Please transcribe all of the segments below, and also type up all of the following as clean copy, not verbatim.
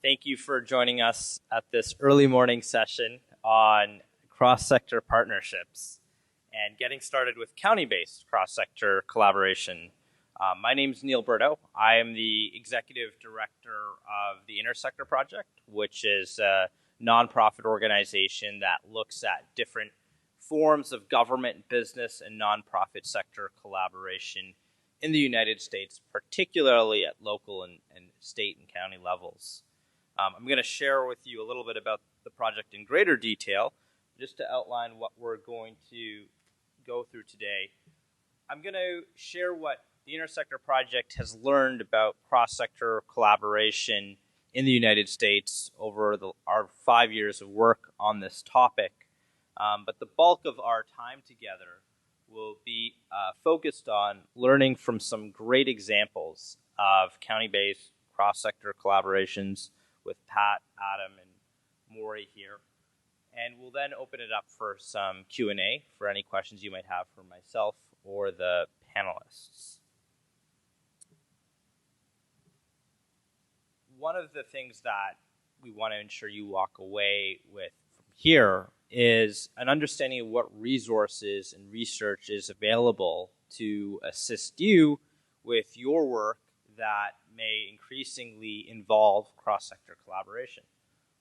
Thank you for joining us at this early morning session on cross-sector partnerships and getting started with county-based cross-sector collaboration. My name is Neil Berto. I am the Executive Director of the Intersector Project, which is a nonprofit organization that looks at different forms of government, business, and nonprofit sector collaboration in the United States, particularly at local and state and county levels. I'm going to share with you a little bit about the project in greater detail, just to outline what we're going to go through today. I'm going to share what the Intersector Project has learned about cross-sector collaboration in the United States over our 5 years of work on this topic. But the bulk of our time together will be focused on learning from some great examples of county-based cross-sector collaborations with Pat, Adam, and Maury here. And we'll then open it up for some Q&A for any questions you might have for myself or the panelists. One of the things that we want to ensure you walk away with from here is an understanding of what resources and research is available to assist you with your work that may increasingly involve cross-sector collaboration.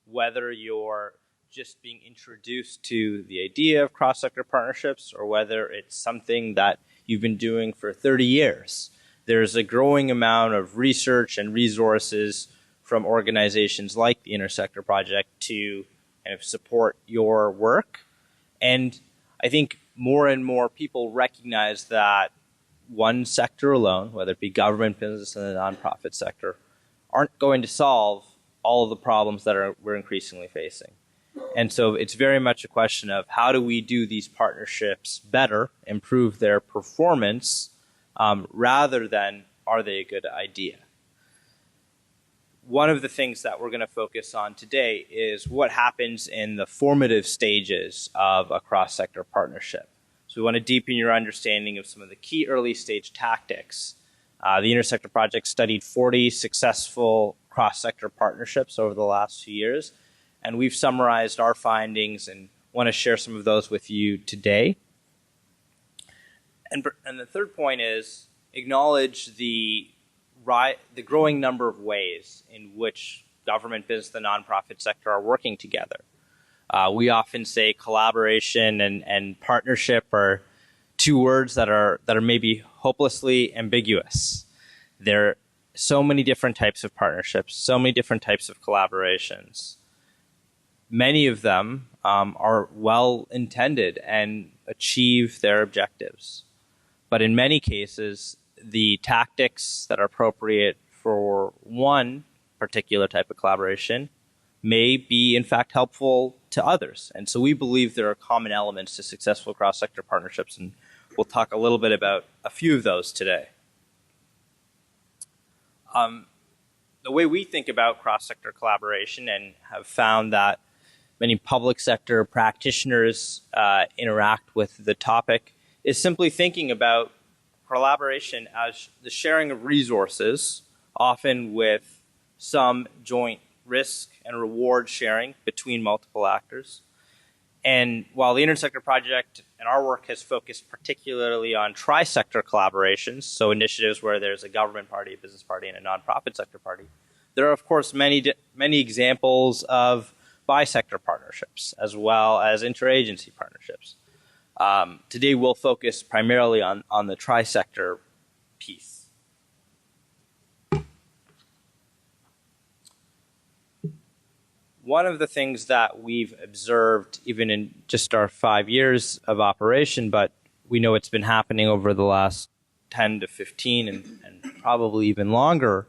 Whether you're just being introduced to the idea of cross-sector partnerships or whether it's something that you've been doing for 30 years, there's a growing amount of research and resources from organizations like the Intersector Project to kind of support your work. And I think more and more people recognize that one sector alone, whether it be government, business, and the nonprofit sector, aren't going to solve all of the problems that we're increasingly facing. And so it's very much a question of how do we do these partnerships better, improve their performance, rather than are they a good idea. One of the things that we're going to focus on today is what happens in the formative stages of a cross-sector partnership. So we want to deepen your understanding of some of the key early stage tactics. The Intersector Project studied 40 successful cross-sector partnerships over the last 2 years, and we've summarized our findings and want to share some of those with you today. And the third point is acknowledge the growing number of ways in which government, business, the nonprofit sector are working together. We often say collaboration and partnership are two words that are maybe hopelessly ambiguous. There are so many different types of partnerships, so many different types of collaborations. Many of them are well-intended and achieve their objectives. But in many cases, the tactics that are appropriate for one particular type of collaboration may be, in fact, helpful to others. And so we believe there are common elements to successful cross-sector partnerships, and we'll talk a little bit about a few of those today. The way we think about cross-sector collaboration and have found that many public sector practitioners interact with the topic is simply thinking about collaboration as the sharing of resources, often with some joint risk and reward sharing between multiple actors. And while the Intersector Project and our work has focused particularly on tri-sector collaborations, so initiatives where there's a government party, a business party, and a nonprofit sector party, there are, of course, many examples of bi-sector partnerships as well as interagency partnerships. Today we'll focus primarily on the tri-sector piece. One of the things that we've observed even in just our 5 years of operation, but we know it's been happening over the last 10 to 15 and probably even longer,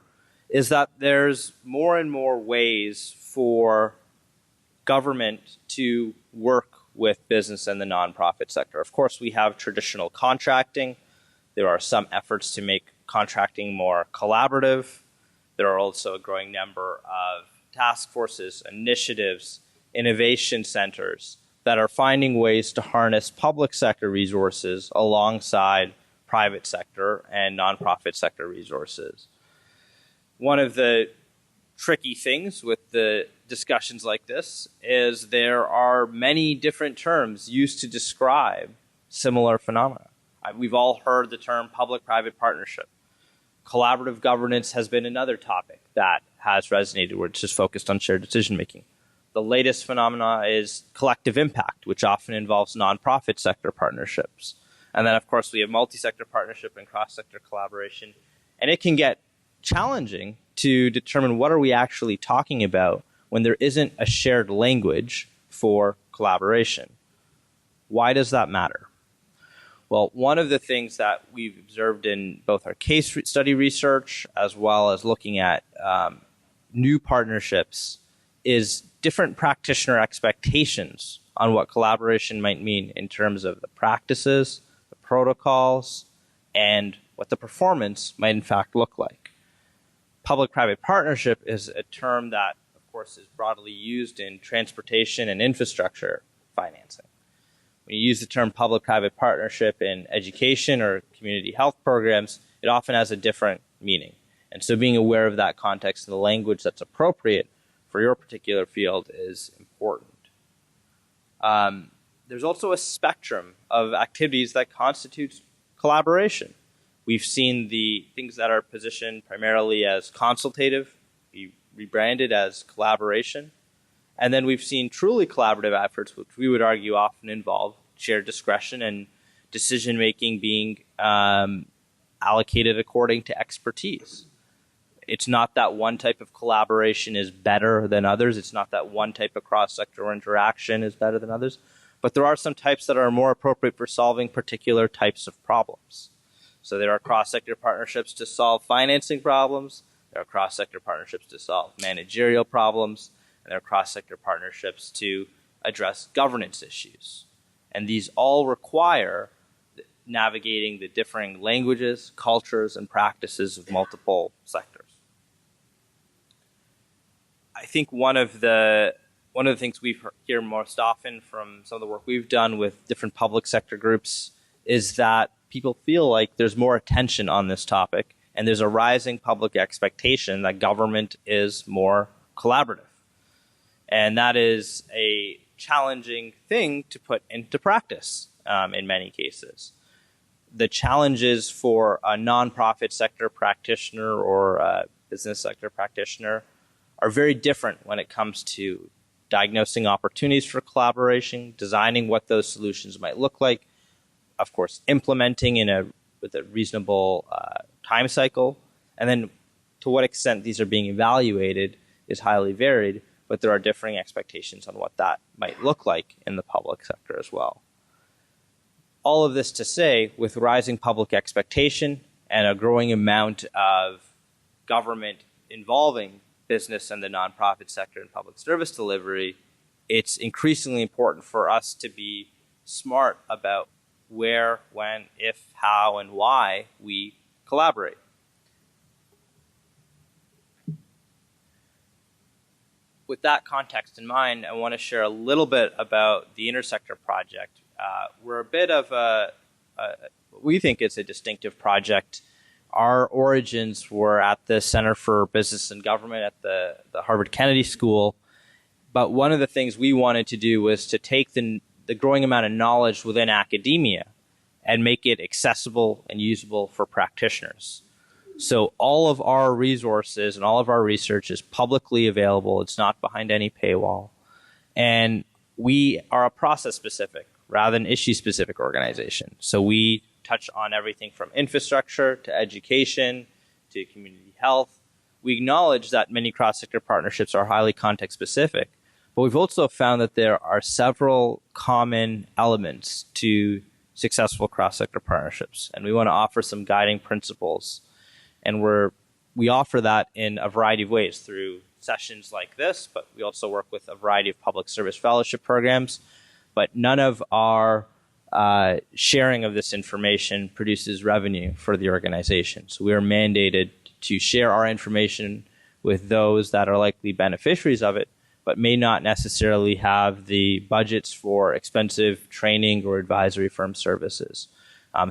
is that there's more and more ways for government to work with business and the nonprofit sector. Of course, we have traditional contracting. There are some efforts to make contracting more collaborative. There are also a growing number of task forces, initiatives, innovation centers that are finding ways to harness public sector resources alongside private sector and nonprofit sector resources. One of the tricky things with the discussions like this is there are many different terms used to describe similar phenomena. We've all heard the term public-private partnership. Collaborative governance has been another topic that has resonated, where it's just focused on shared decision-making. The latest phenomena is collective impact, which often involves nonprofit sector partnerships. And then, of course, we have multi-sector partnership and cross-sector collaboration. And it can get challenging to determine what are we actually talking about when there isn't a shared language for collaboration. Why does that matter? Well, one of the things that we've observed in both our case study research as well as looking at new partnerships is different practitioner expectations on what collaboration might mean in terms of the practices, the protocols, and what the performance might in fact look like. Public-private partnership is a term that, of course, is broadly used in transportation and infrastructure financing. When you use the term public-private partnership in education or community health programs, it often has a different meaning. And so being aware of that context and the language that's appropriate for your particular field is important. There's also a spectrum of activities that constitutes collaboration. We've seen the things that are positioned primarily as consultative be rebranded as collaboration. And then we've seen truly collaborative efforts, which we would argue often involve shared discretion and decision-making being allocated according to expertise. It's not that one type of collaboration is better than others. It's not that one type of cross-sector interaction is better than others. But there are some types that are more appropriate for solving particular types of problems. So there are cross-sector partnerships to solve financing problems. There are cross-sector partnerships to solve managerial problems. And there are cross-sector partnerships to address governance issues. And these all require navigating the differing languages, cultures, and practices of multiple sectors. I think one of the things we hear most often from some of the work we've done with different public sector groups is that people feel like there's more attention on this topic, and there's a rising public expectation that government is more collaborative. And that is a challenging thing to put into practice in many cases. The challenges for a nonprofit sector practitioner or a business sector practitioner are very different when it comes to diagnosing opportunities for collaboration, designing what those solutions might look like, of course, implementing with a reasonable time cycle, and then to what extent these are being evaluated is highly varied, but there are differing expectations on what that might look like in the public sector as well. All of this to say, with rising public expectation and a growing amount of government involving business and the nonprofit sector in public service delivery, it's increasingly important for us to be smart about where, when, if, how, and why we collaborate. With that context in mind, I want to share a little bit about the Intersector project. We're a bit of we think it's a distinctive project. Our origins were at the Center for Business and Government at the Harvard Kennedy School. But one of the things we wanted to do was to take the growing amount of knowledge within academia and make it accessible and usable for practitioners. So all of our resources and all of our research is publicly available. It's not behind any paywall. And we are a process-specific rather than issue-specific organization. So we touch on everything from infrastructure to education to community health. We acknowledge that many cross-sector partnerships are highly context-specific, but we've also found that there are several common elements to successful cross-sector partnerships, and we want to offer some guiding principles. And we offer that in a variety of ways through sessions like this, but we also work with a variety of public service fellowship programs. But none of our sharing of this information produces revenue for the organization. So we are mandated to share our information with those that are likely beneficiaries of it, but may not necessarily have the budgets for expensive training or advisory firm services.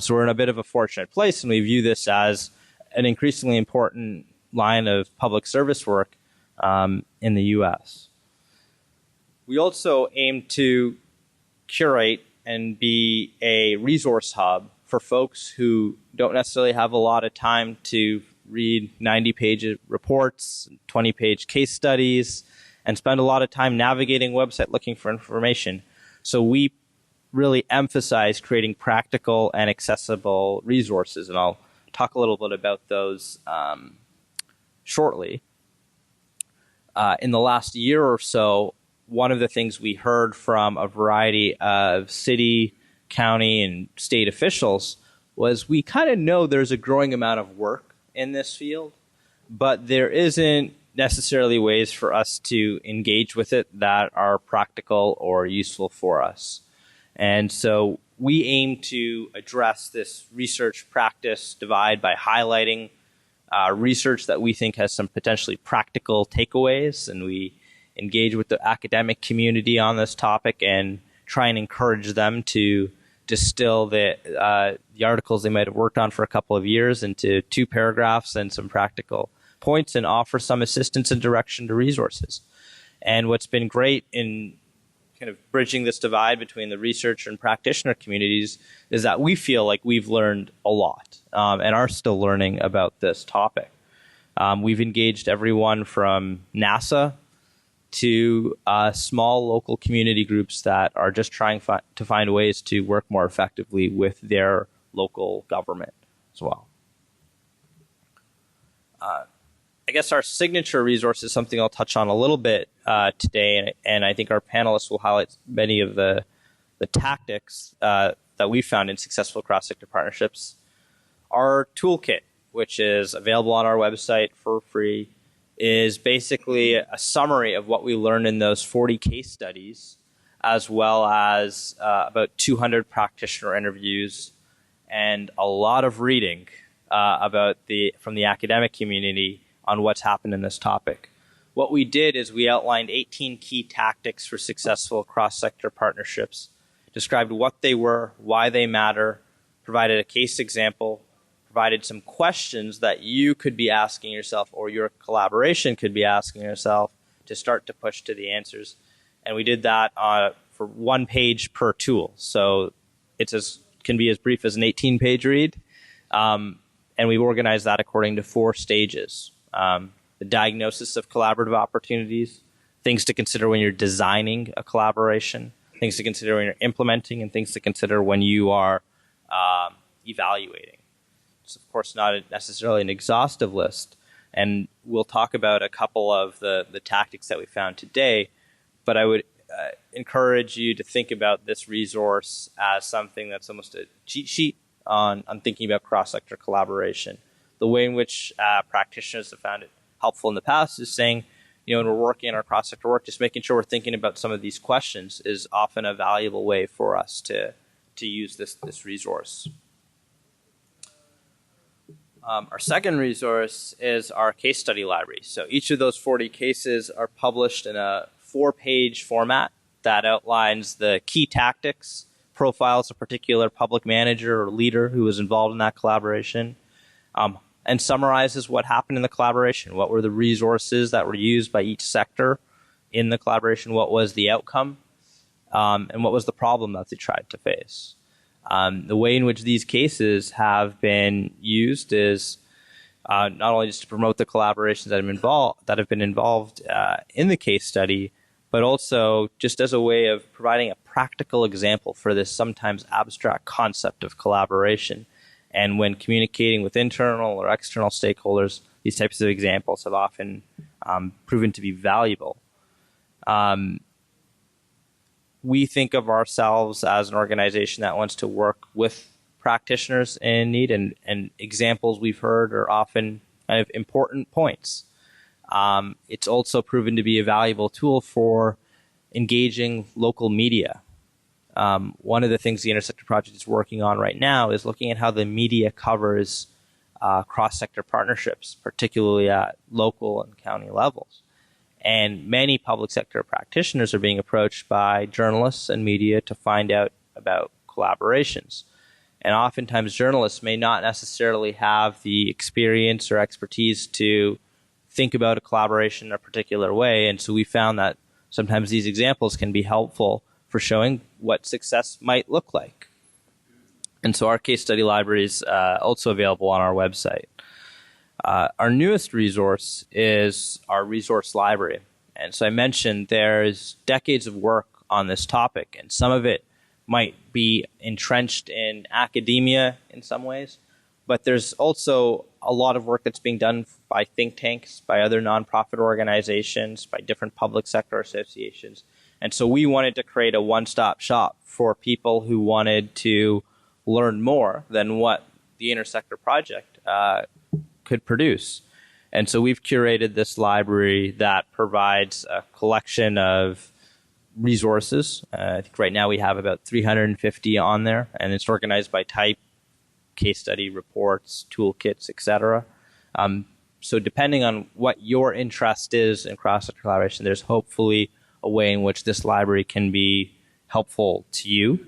So we're in a bit of a fortunate place, and we view this as an increasingly important line of public service work in the US. We also aim to curate and be a resource hub for folks who don't necessarily have a lot of time to read 90-page reports, 20-page case studies, and spend a lot of time navigating a website looking for information. So we really emphasize creating practical and accessible resources, and I'll talk a little bit about those shortly. In the last year or so, one of the things we heard from a variety of city, county, and state officials was we kind of know there's a growing amount of work in this field, but there isn't necessarily ways for us to engage with it that are practical or useful for us. And so we aim to address this research practice divide by highlighting research that we think has some potentially practical takeaways, and we engage with the academic community on this topic and try and encourage them to distill the articles they might have worked on for a couple of years into 2 paragraphs and some practical points, and offer some assistance and direction to resources. And what's been great in kind of bridging this divide between the researcher and practitioner communities is that we feel like we've learned a lot and are still learning about this topic. We've engaged everyone from NASA to small local community groups that are just trying to find ways to work more effectively with their local government as well. I guess our signature resource is something I'll touch on a little bit today, and I think our panelists will highlight many of the tactics that we found in successful cross-sector partnerships. Our toolkit, which is available on our website for free, is basically a summary of what we learned in those 40 case studies, as well as about 200 practitioner interviews and a lot of reading from the academic community on what's happened in this topic. What we did is we outlined 18 key tactics for successful cross-sector partnerships, described what they were, why they matter, provided a case example, provided some questions that you could be asking yourself or your collaboration could be asking yourself to start to push to the answers. And we did that for 1 page per tool. So it can be as brief as an 18-page read. And we organized that according to 4 stages. The diagnosis of collaborative opportunities, things to consider when you're designing a collaboration, things to consider when you're implementing, and things to consider when you are evaluating. It's, of course, not necessarily an exhaustive list, and we'll talk about a couple of the tactics that we found today, but I would encourage you to think about this resource as something that's almost a cheat sheet on thinking about cross-sector collaboration. The way in which practitioners have found it helpful in the past is saying, when we're working in our cross-sector work, just making sure we're thinking about some of these questions is often a valuable way for us to use this resource. Our second resource is our case study library. So each of those 40 cases are published in a 4-page format that outlines the key tactics, profiles a particular public manager or leader who was involved in that collaboration, and summarizes what happened in the collaboration. What were the resources that were used by each sector in the collaboration? What was the outcome? And what was the problem that they tried to face? The way in which these cases have been used is not only just to promote the collaborations that have been involved in the case study, but also just as a way of providing a practical example for this sometimes abstract concept of collaboration. And when communicating with internal or external stakeholders, these types of examples have often proven to be valuable. We think of ourselves as an organization that wants to work with practitioners in need, and examples we've heard are often kind of important points. It's also proven to be a valuable tool for engaging local media. One of the things the Intersector Project is working on right now is looking at how the media covers cross-sector partnerships, particularly at local and county levels. And many public sector practitioners are being approached by journalists and media to find out about collaborations. And oftentimes journalists may not necessarily have the experience or expertise to think about a collaboration in a particular way. And so we found that sometimes these examples can be helpful for showing what success might look like. And so our case study library is also available on our website. Our newest resource is our resource library. And so I mentioned there's decades of work on this topic, and some of it might be entrenched in academia in some ways, but there's also a lot of work that's being done by think tanks, by other nonprofit organizations, by different public sector associations. And so we wanted to create a one-stop shop for people who wanted to learn more than what the Intersector project could produce. And so we've curated this library that provides a collection of resources. I think right now we have about 350 on there, and it's organized by type, case study, reports, toolkits, etc. So depending on what your interest is in cross-sector collaboration, there's hopefully a way in which this library can be helpful to you.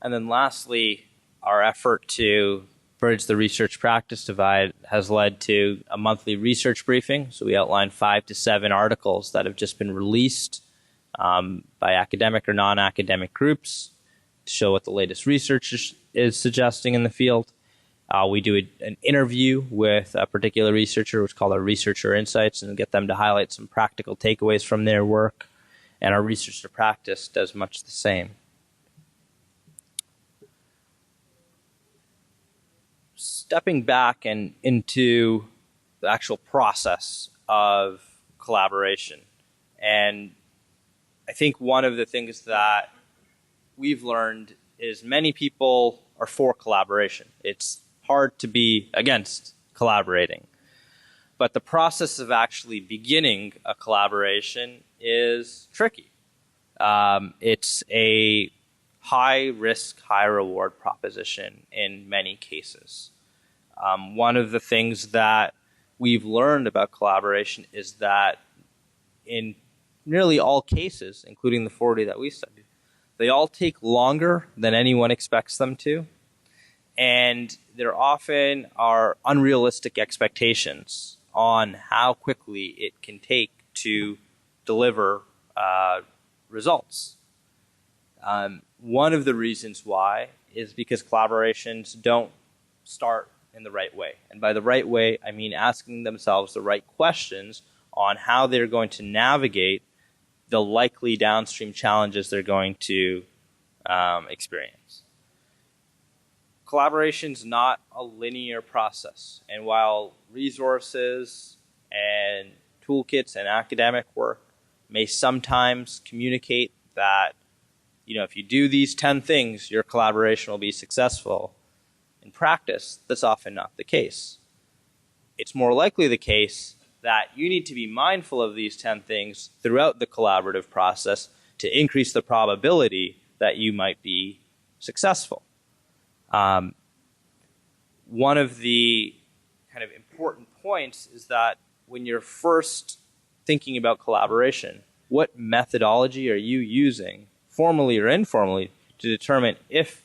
And then lastly, our effort to bridge the research practice divide has led to a monthly research briefing. So we outline 5 to 7 articles that have just been released by academic or non-academic groups to show what the latest research is suggesting in the field. We do an interview with a particular researcher, which is called our Researcher Insights, and get them to highlight some practical takeaways from their work. And our Research to Practice does much the same. Stepping back and into the actual process of collaboration. And I think one of the things that we've learned is many people are for collaboration. It's hard to be against collaborating. But the process of actually beginning a collaboration is tricky. It's a high risk, high reward proposition in many cases. One of the things that we've learned about collaboration is that in nearly all cases, including the 40 that we studied, they all take longer than anyone expects them to. And there often are unrealistic expectations on how quickly it can take to deliver results. One of the reasons why is because collaborations don't start in the right way. And by the right way, I mean asking themselves the right questions on how they're going to navigate the likely downstream challenges they're going to experience. Collaboration is not a linear process. And while resources and toolkits and academic work may sometimes communicate that, if you do these 10 things, your collaboration will be successful, in practice, that's often not the case. It's more likely the case that you need to be mindful of these 10 things throughout the collaborative process to increase the probability that you might be successful. One of the kind of important points is that when you're first thinking about collaboration, what methodology are you using, formally or informally, to determine if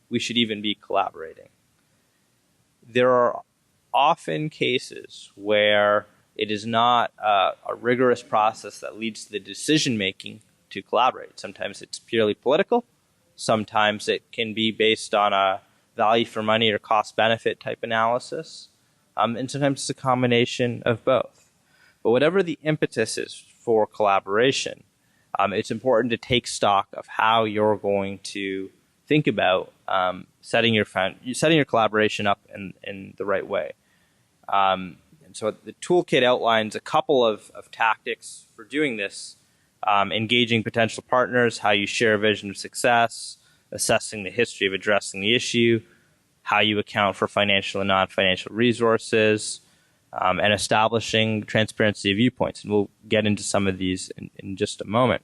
we should even be collaborating? There are often cases where it is not a rigorous process that leads to the decision-making to collaborate. Sometimes it's purely political. Sometimes it can be based on a value for money or cost-benefit type analysis. And sometimes it's a combination of both. But whatever the impetus is for collaboration, it's important to take stock of how you're going to think about setting your collaboration up in the right way. And so the toolkit outlines a couple of tactics for doing this, engaging potential partners, how you share a vision of success, assessing the history of addressing the issue, how you account for financial and non-financial resources, and establishing transparency of viewpoints. And we'll get into some of these in just a moment.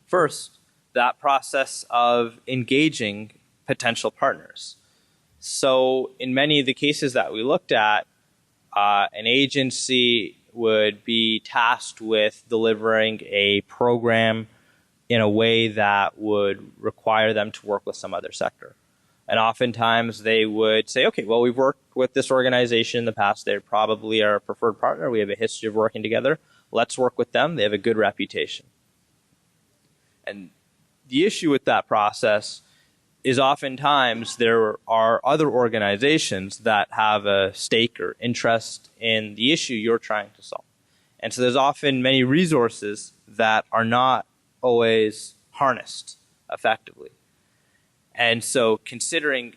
First, that process of engaging potential partners. So in many of the cases that we looked at, an agency would be tasked with delivering a program in a way that would require them to work with some other sector. And oftentimes they would say, okay, well, we've worked with this organization in the past. They're probably our preferred partner. We have a history of working together. Let's work with them. They have a good reputation. And the issue with that process is oftentimes there are other organizations that have a stake or interest in the issue you're trying to solve. And so there's often many resources that are not always harnessed effectively. And so considering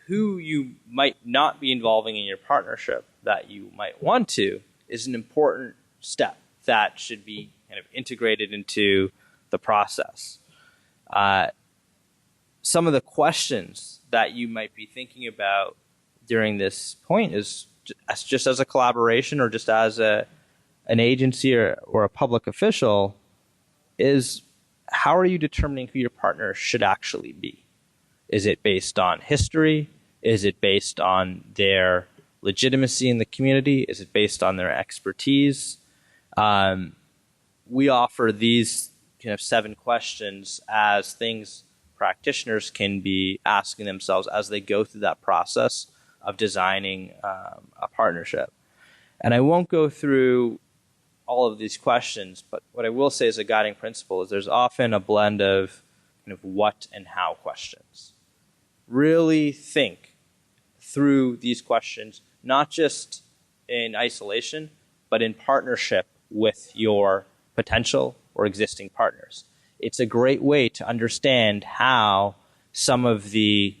who you might not be involving in your partnership that you might want to is an important step that should be kind of integrated into the process. Some of the questions that you might be thinking about during this point is just as a collaboration or just as an agency or a public official is, how are you determining who your partner should actually be? Is it based on history? Is it based on their legitimacy in the community? Is it based on their expertise? We offer these kind of 7 questions as things practitioners can be asking themselves as they go through that process of designing a partnership. And I won't go through all of these questions, but what I will say as a guiding principle is there's often a blend of kind of what and how questions. Really think through these questions, not just in isolation, but in partnership with your potential or existing partners. It's a great way to understand how some of the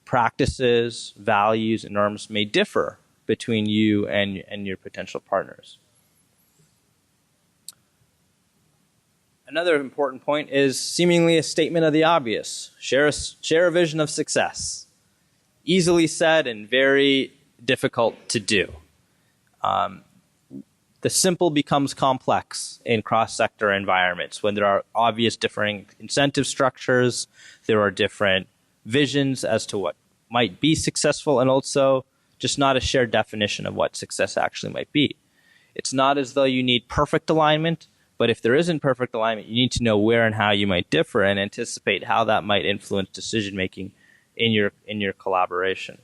practices, values, and norms may differ between you and your potential partners. Another important point is seemingly a statement of the obvious. Share a vision of success. Easily said and very difficult to do. The simple becomes complex in cross-sector environments when there are obvious differing incentive structures, there are different visions as to what might be successful, and also just not a shared definition of what success actually might be. It's not as though you need perfect alignment, but if there isn't perfect alignment, you need to know where and how you might differ and anticipate how that might influence decision-making in your collaboration.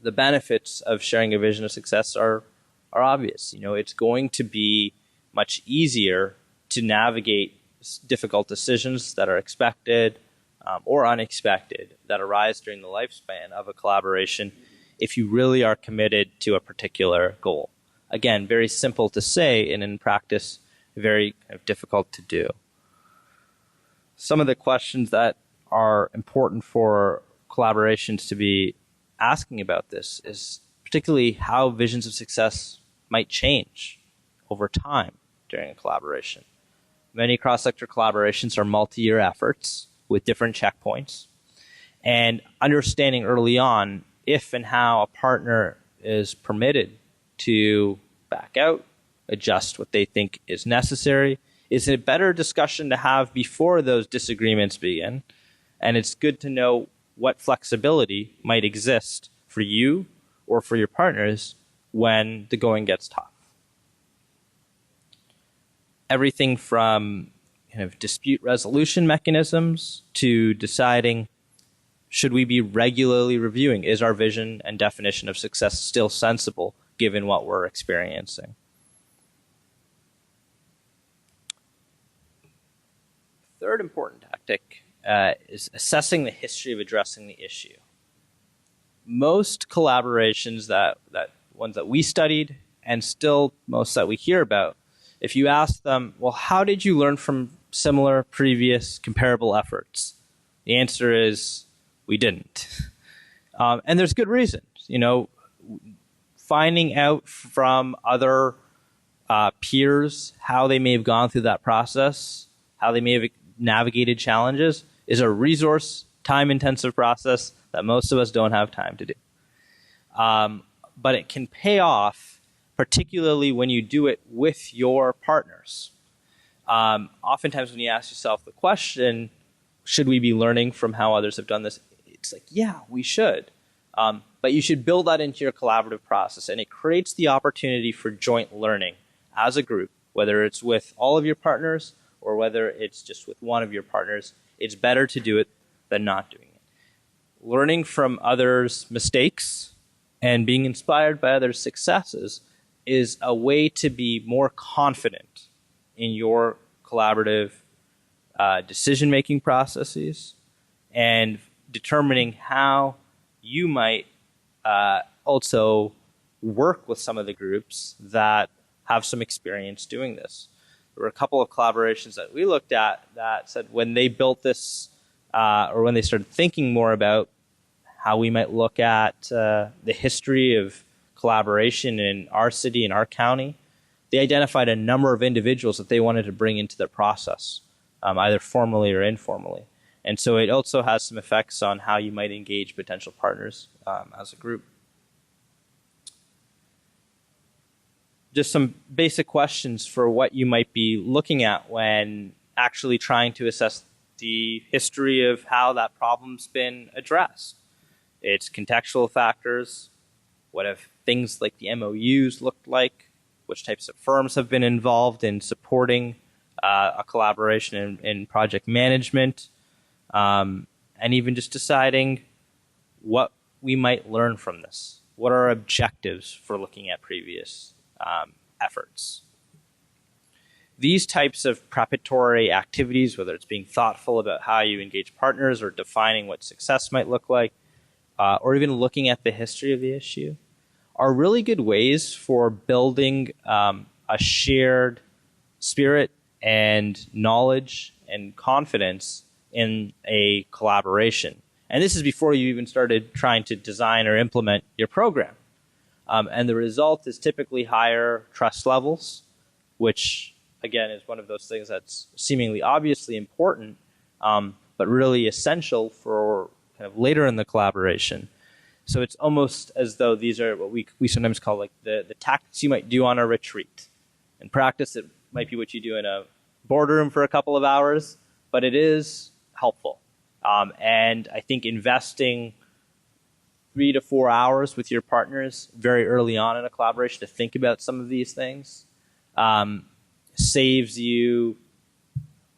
The benefits of sharing a vision of success are obvious. It's going to be much easier to navigate difficult decisions that are expected or unexpected that arise during the lifespan of a collaboration if you really are committed to a particular goal. Again, very simple to say, and in practice, very kind of difficult to do. Some of the questions that are important for collaborations to be asking about this is particularly how visions of success might change over time during a collaboration. Many cross-sector collaborations are multi-year efforts with different checkpoints, and understanding early on if and how a partner is permitted to back out, adjust what they think is necessary, is a better discussion to have before those disagreements begin. And it's good to know what flexibility might exist for you or for your partners when the going gets tough. Everything from kind of dispute resolution mechanisms to deciding, should we be regularly reviewing? Is our vision and definition of success still sensible given what we're experiencing? Third important tactic is assessing the history of addressing the issue. Most collaborations, that ones that we studied and still most that we hear about, if you ask them, well, how did you learn from similar previous comparable efforts? The answer is, we didn't. And there's good reasons. Finding out from other peers how they may have gone through that process, how they may have navigated challenges, is a resource, time-intensive process that most of us don't have time to do. But it can pay off, particularly when you do it with your partners. Oftentimes when you ask yourself the question, should we be learning from how others have done this? It's like, yeah, we should. But you should build that into your collaborative process, and it creates the opportunity for joint learning as a group, whether it's with all of your partners or whether it's just with one of your partners. It's better to do it than not doing it. Learning from others' mistakes and being inspired by others' successes is a way to be more confident in your collaborative decision-making processes and determining how you might also work with some of the groups that have some experience doing this. There were a couple of collaborations that we looked at that said when they built this or when they started thinking more about how we might look at the history of collaboration in our city and our county, they identified a number of individuals that they wanted to bring into the process, either formally or informally. And so it also has some effects on how you might engage potential partners as a group. Just some basic questions for what you might be looking at when actually trying to assess the history of how that problem's been addressed. It's contextual factors. What have things like the MOUs looked like? Which types of firms have been involved in supporting a collaboration in project management? And even just deciding what we might learn from this. What are our objectives for looking at previous efforts? These types of preparatory activities, whether it's being thoughtful about how you engage partners or defining what success might look like, or even looking at the history of the issue, are really good ways for building a shared spirit and knowledge and confidence in a collaboration. And this is before you even started trying to design or implement your program. And the result is typically higher trust levels, which, again, is one of those things that's seemingly obviously important, but really essential for kind of later in the collaboration. So it's almost as though these are what we sometimes call like the tactics you might do on a retreat. In practice, it might be what you do in a boardroom for a couple of hours, but it is helpful. And I think investing 3 to 4 hours with your partners very early on in a collaboration to think about some of these things saves you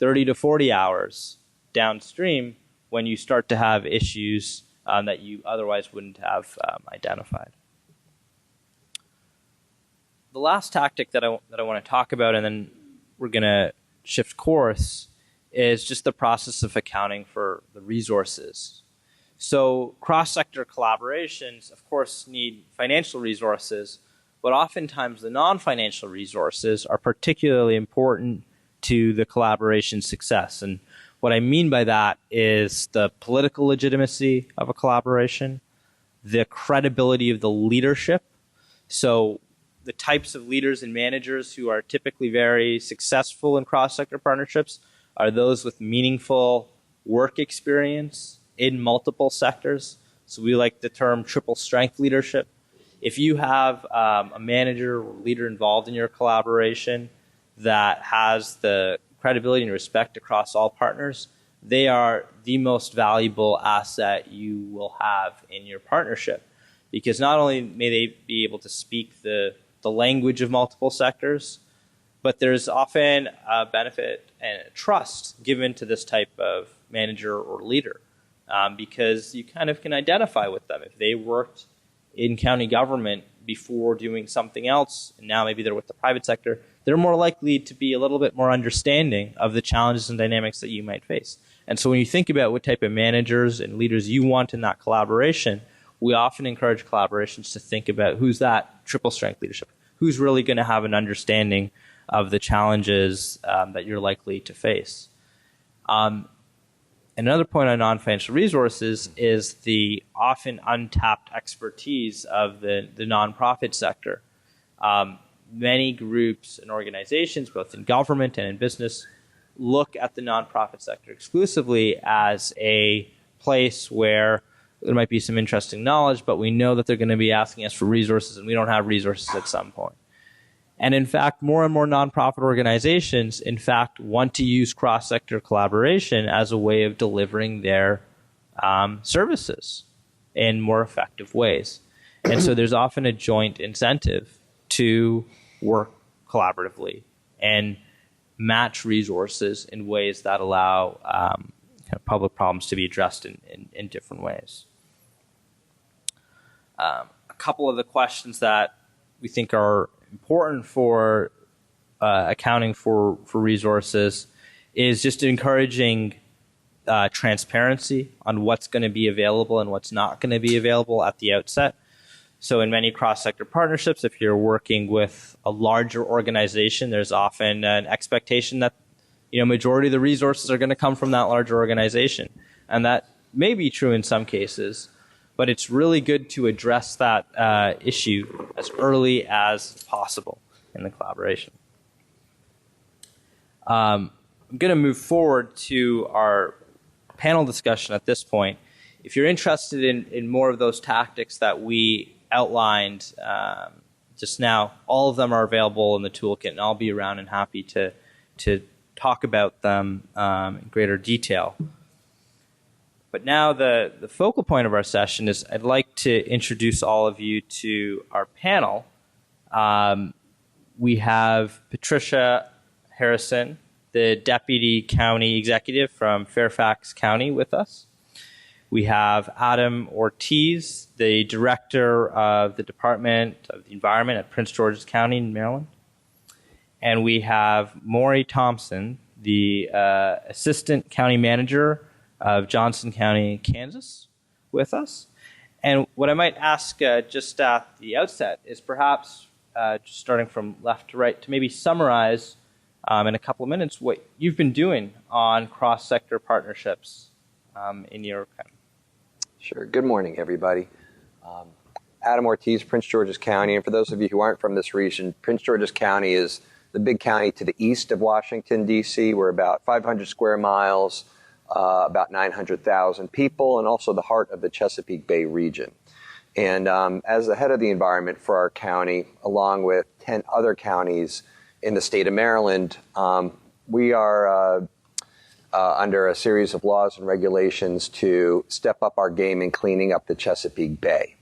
30 to 40 hours downstream when you start to have issues that you otherwise wouldn't have identified. The last tactic that I want to talk about, and then we're going to shift course, is just the process of accounting for the resources. So cross-sector collaborations, of course, need financial resources, but oftentimes the non-financial resources are particularly important to the collaboration success. And what I mean by that is the political legitimacy of a collaboration, the credibility of the leadership. So the types of leaders and managers who are typically very successful in cross-sector partnerships are those with meaningful work experience in multiple sectors. So we like the term triple strength leadership. If you have a manager or leader involved in your collaboration that has the credibility and respect across all partners, they are the most valuable asset you will have in your partnership. Because not only may they be able to speak the language of multiple sectors, but there's often a benefit and a trust given to this type of manager or leader because you kind of can identify with them. If they worked in county government before doing something else, and now maybe they're with the private sector, they're more likely to be a little bit more understanding of the challenges and dynamics that you might face. And so when you think about what type of managers and leaders you want in that collaboration, we often encourage collaborations to think about who's that triple strength leadership, who's really going to have an understanding of the challenges that you're likely to face. Another point on non-financial resources is the often untapped expertise of the nonprofit sector. Many groups and organizations, both in government and in business, look at the nonprofit sector exclusively as a place where there might be some interesting knowledge, but we know that they're going to be asking us for resources, and we don't have resources at some point. And in fact, more and more nonprofit organizations, in fact, want to use cross-sector collaboration as a way of delivering their services in more effective ways. And so there's often a joint incentive to work collaboratively and match resources in ways that allow public problems to be addressed in different ways. A couple of the questions that we think are important for accounting for resources is just encouraging transparency on what's going to be available and what's not going to be available at the outset. So in many cross-sector partnerships, if you're working with a larger organization, there's often an expectation that majority of the resources are going to come from that larger organization. And that may be true in some cases, but it's really good to address that issue as early as possible in the collaboration. I'm going to move forward to our panel discussion at this point. If you're interested in more of those tactics that we outlined just now, all of them are available in the toolkit, and I'll be around and happy to talk about them in greater detail. But now the focal point of our session is I'd like to introduce all of you to our panel. We have Patricia Harrison, the Deputy County Executive from Fairfax County with us. We have Adam Ortiz, the Director of the Department of the Environment at Prince George's County in Maryland. And we have Maury Thompson, the Assistant County Manager of Johnson County, Kansas, with us. And what I might ask just at the outset is perhaps, just starting from left to right, to maybe summarize in a couple of minutes what you've been doing on cross-sector partnerships in your county. Sure. Good morning, everybody. Adam Ortiz, Prince George's County. And for those of you who aren't from this region, Prince George's County is the big county to the east of Washington, D.C. We're about 500 square miles, about 900,000 people, and also the heart of the Chesapeake Bay region. And as the head of the environment for our county, along with 10 other counties in the state of Maryland, we are under a series of laws and regulations to step up our game in cleaning up the Chesapeake Bay.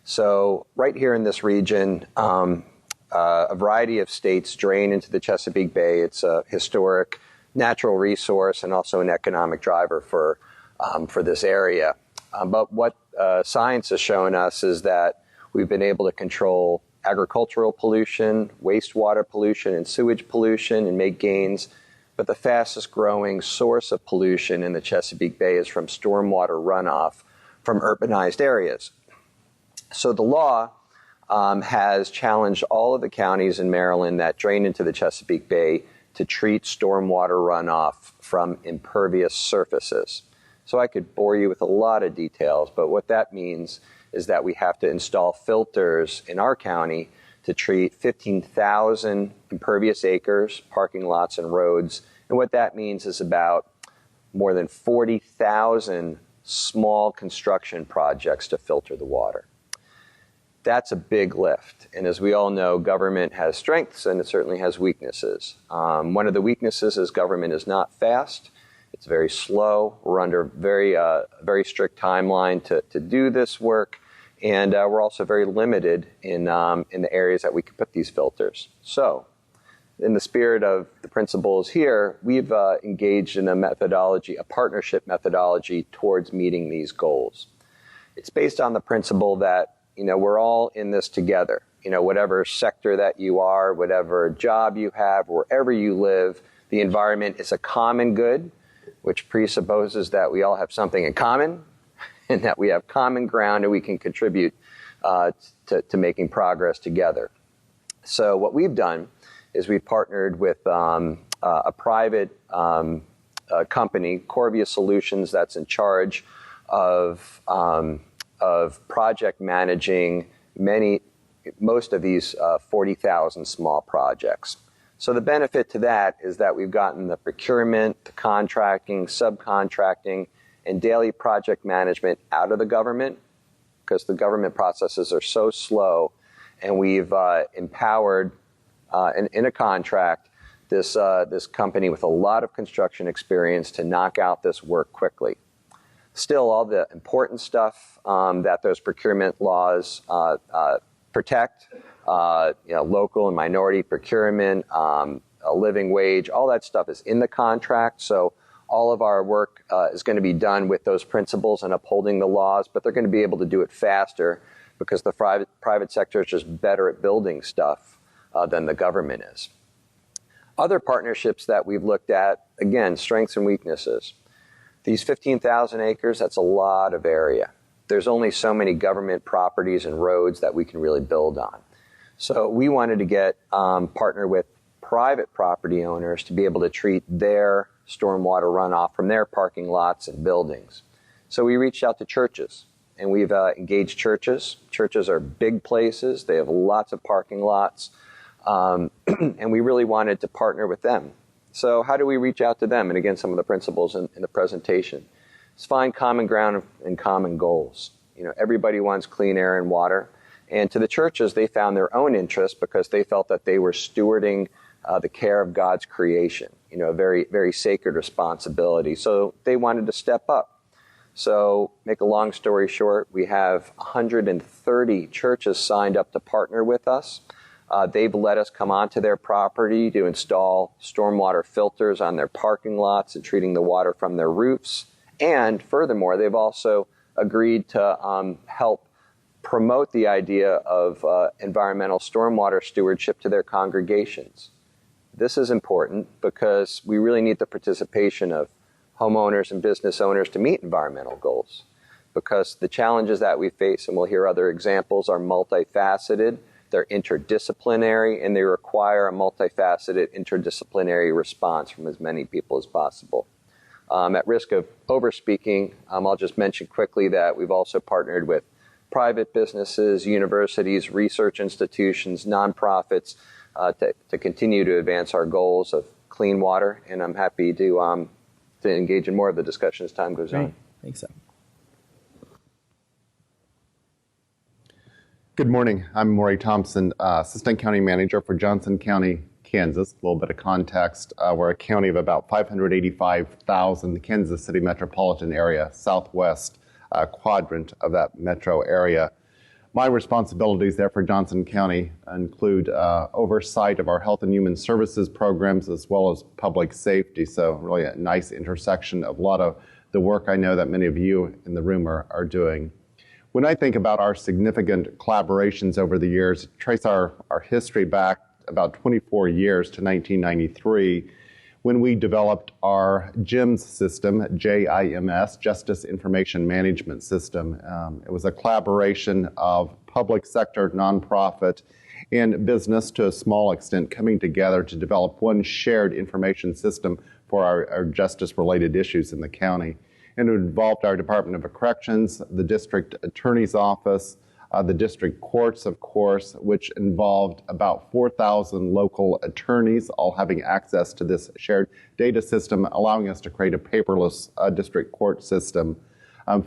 So right here in this region, a variety of states drain into the Chesapeake Bay. It's a historic natural resource and also an economic driver for this area. But what science has shown us is that we've been able to control agricultural pollution, wastewater pollution, and sewage pollution and make gains. But the fastest growing source of pollution in the Chesapeake Bay is from stormwater runoff from urbanized areas. So the law has challenged all of the counties in Maryland that drain into the Chesapeake Bay to treat stormwater runoff from impervious surfaces. So I could bore you with a lot of details, but what that means is that we have to install filters in our county to treat 15,000 impervious acres, parking lots, and roads. And what that means is about more than 40,000 small construction projects to filter the water. That's a big lift. And as we all know, government has strengths and it certainly has weaknesses. One of the weaknesses is government is not fast. It's very slow. We're under a very strict timeline to do this work. And we're also very limited in the areas that we can put these filters. So in the spirit of the principles here, we've engaged in a partnership methodology towards meeting these goals. It's based on the principle that, we're all in this together. Whatever sector that you are, whatever job you have, wherever you live, the environment is a common good, which presupposes that we all have something in common and that we have common ground and we can contribute to making progress together. So what we've done is we've partnered with a private company, Corvia Solutions, that's in charge of project managing most of these 40,000 small projects. So the benefit to that is that we've gotten the procurement, the contracting, subcontracting, and daily project management out of the government because the government processes are so slow, and we've empowered in a contract this company with a lot of construction experience to knock out this work quickly. Still, all the important stuff that those procurement laws protect, local and minority procurement, a living wage, all that stuff is in the contract. So All of our work is going to be done with those principles and upholding the laws, but they're going to be able to do it faster because the private sector is just better at building stuff than the government is. Other partnerships that we've looked at, again, strengths and weaknesses. These 15,000 acres, that's a lot of area. There's only so many government properties and roads that we can really build on. So we wanted to partner with private property owners to be able to treat their stormwater runoff from their parking lots and buildings. So we reached out to churches, and we've engaged churches. Churches are big places. They have lots of parking lots, and we really wanted to partner with them. So how do we reach out to them? And again, some of the principles in the presentation. It's find common ground and common goals. Everybody wants clean air and water. And to the churches, they found their own interest because they felt that they were stewarding the care of God's creation, a very, very sacred responsibility. So they wanted to step up. So make a long story short, we have 130 churches signed up to partner with us. They've let us come onto their property to install stormwater filters on their parking lots and treating the water from their roofs. And furthermore, they've also agreed to help promote the idea of environmental stormwater stewardship to their congregations. This is important because we really need the participation of homeowners and business owners to meet environmental goals, because the challenges that we face, and we'll hear other examples, are multifaceted, they're interdisciplinary, and they require a multifaceted interdisciplinary response from as many people as possible. At risk of overspeaking, I'll just mention quickly that we've also partnered with private businesses, universities, research institutions, nonprofits to continue to advance our goals of clean water, and I'm happy to engage in more of the discussion as time goes on. Thanks. Good morning. I'm Maury Thompson, Assistant County Manager for Johnson County, Kansas. A little bit of context. We're a county of about 585,000, the Kansas City metropolitan area, southwest quadrant of that metro area. My responsibilities there for Johnson County include oversight of our health and human services programs as well as public safety. So really a nice intersection of a lot of the work I know that many of you in the room are doing. When I think about our significant collaborations over the years, trace our history back about 24 years to 1993, when we developed our JIMS system, JIMS, Justice Information Management System. It was a collaboration of public sector, nonprofit, and business to a small extent coming together to develop one shared information system for our justice-related issues in the county. And it involved our Department of Corrections, the District Attorney's Office, the district courts, of course, which involved about 4,000 local attorneys, all having access to this shared data system, allowing us to create a paperless district court system.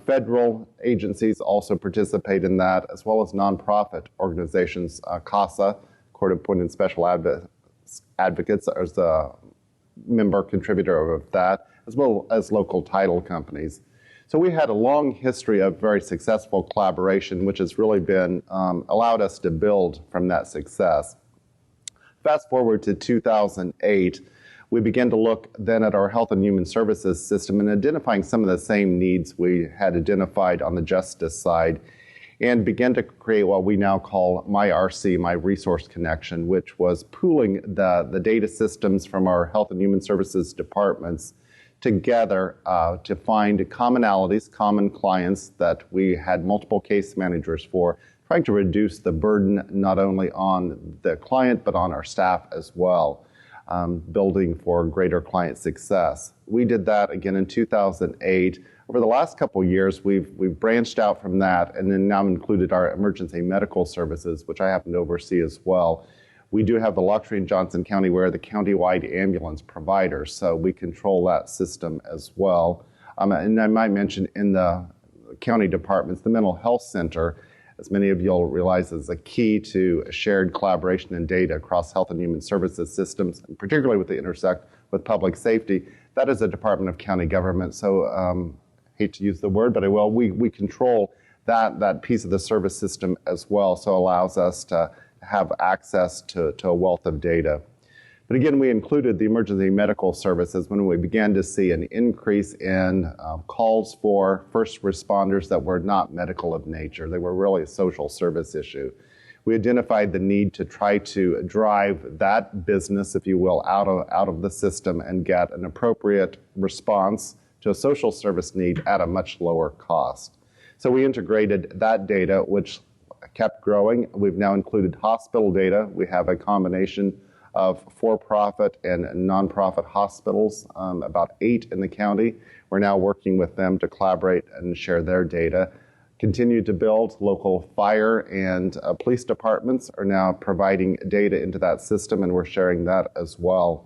Federal agencies also participate in that, as well as nonprofit organizations. CASA, Court Appointed Special Advocates, as a member contributor of that, as well as local title companies. So we had a long history of very successful collaboration, which has really been allowed us to build from that success. Fast forward to 2008, we began to look then at our health and human services system and identifying some of the same needs we had identified on the justice side, and began to create what we now call MyRC, My Resource Connection, which was pooling the data systems from our health and human services departments together to find commonalities, common clients that we had multiple case managers for, trying to reduce the burden not only on the client but on our staff as well, building for greater client success. We did that again in 2008. Over the last couple of years, we've branched out from that and then now included our emergency medical services, which I happen to oversee as well. We do have the luxury in Johnson County where the county-wide ambulance provider, so we control that system as well. And I might mention in the county departments, the mental health center, as many of you will realize, is a key to shared collaboration and data across health and human services systems, and particularly with the intersect with public safety. That is a department of county government, so hate to use the word, but I will. We control that piece of the service system as well, so it allows us to have access to a wealth of data. But again, we included the emergency medical services when we began to see an increase in calls for first responders that were not medical of nature. They were really a social service issue. We identified the need to try to drive that business, if you will, out of the system and get an appropriate response to a social service need at a much lower cost. So we integrated that data, which kept growing. We've now included hospital data. We have a combination of for-profit and nonprofit hospitals, about 8 in the county. We're now working with them to collaborate and share their data. Continue to build. Local fire and police departments are now providing data into that system, and we're sharing that as well.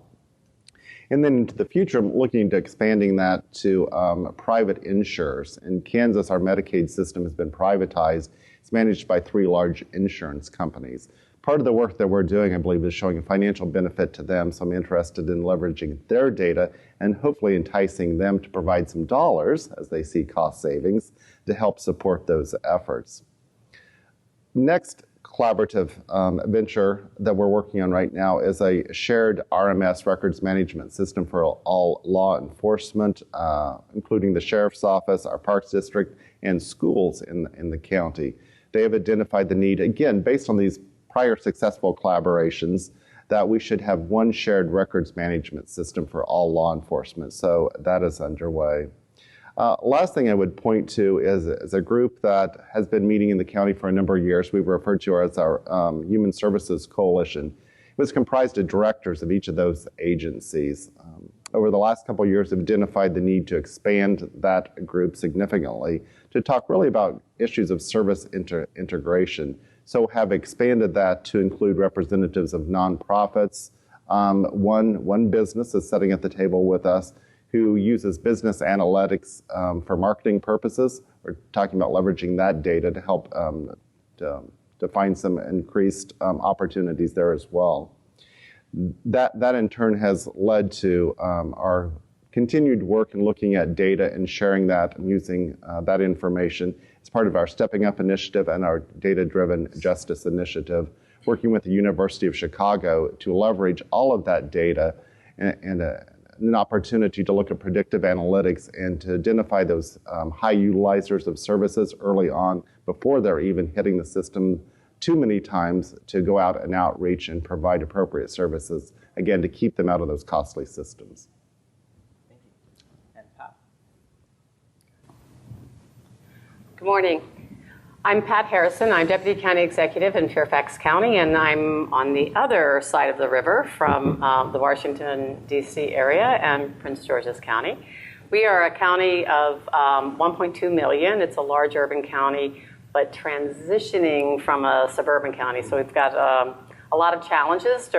And then into the future, I'm looking into expanding that to private insurers. In Kansas, our Medicaid system has been privatized. It's managed by 3 large insurance companies. Part of the work that we're doing, I believe, is showing a financial benefit to them, so I'm interested in leveraging their data and hopefully enticing them to provide some dollars as they see cost savings to help support those efforts. Next collaborative venture that we're working on right now is a shared RMS records management system for all law enforcement, including the sheriff's office, our parks district, and schools in the county. They have identified the need, again, based on these prior successful collaborations, that we should have one shared records management system for all law enforcement. So that is underway. Last thing I would point to is a group that has been meeting in the county for a number of years. We refer to as our Human Services Coalition. It was comprised of directors of each of those agencies. Over the last couple of years, have identified the need to expand that group significantly to talk really about issues of service integration. So have expanded that to include representatives of nonprofits. One business is sitting at the table with us who uses business analytics for marketing purposes. We're talking about leveraging that data to help to find some increased opportunities there as well. That in turn has led to our continued work in looking at data and sharing that and using that information as part of our Stepping Up initiative and our Data-Driven Justice initiative, working with the University of Chicago to leverage all of that data and an opportunity to look at predictive analytics and to identify those high utilizers of services early on before they're even hitting the system too many times, to go out and outreach and provide appropriate services, again, to keep them out of those costly systems. Thank you. And Pat. Good morning. I'm Pat Harrison. I'm Deputy County Executive in Fairfax County, and I'm on the other side of the river from the Washington, D.C. area and Prince George's County. We are a county of 1.2 million. It's a large urban county, but transitioning from a suburban county. So we've got a lot of challenges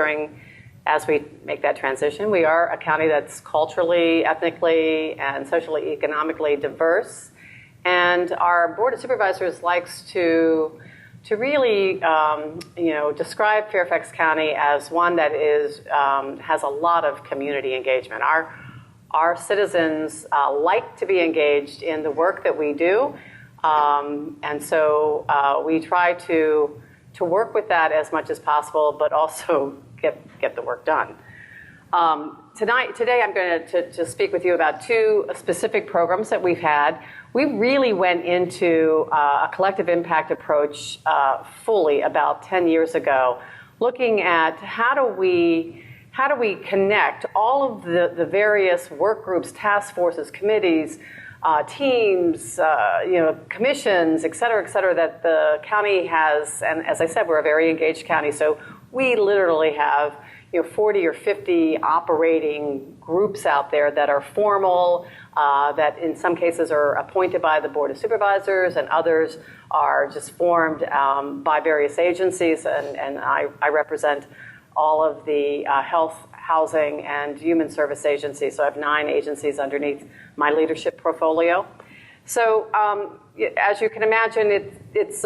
as we make that transition. We are a county that's culturally, ethnically, and socially, economically diverse. And our Board of Supervisors likes to really, describe Fairfax County as one that has a lot of community engagement. Our citizens like to be engaged in the work that we do, and so we try to work with that as much as possible, but also get the work done. Today I'm going to speak with you about 2 specific programs that we've had. We really went into a collective impact approach fully about 10 years ago, looking at how do we connect all of the various work groups, task forces, committees, teams, commissions, et cetera, that the county has. And as I said, we're a very engaged county, so we literally have 40 or 50 operating groups out there that are formal, that in some cases are appointed by the Board of Supervisors, and others are just formed by various agencies, and I represent all of the health, housing, and human service agencies. So I have 9 agencies underneath my leadership portfolio. So as you can imagine, it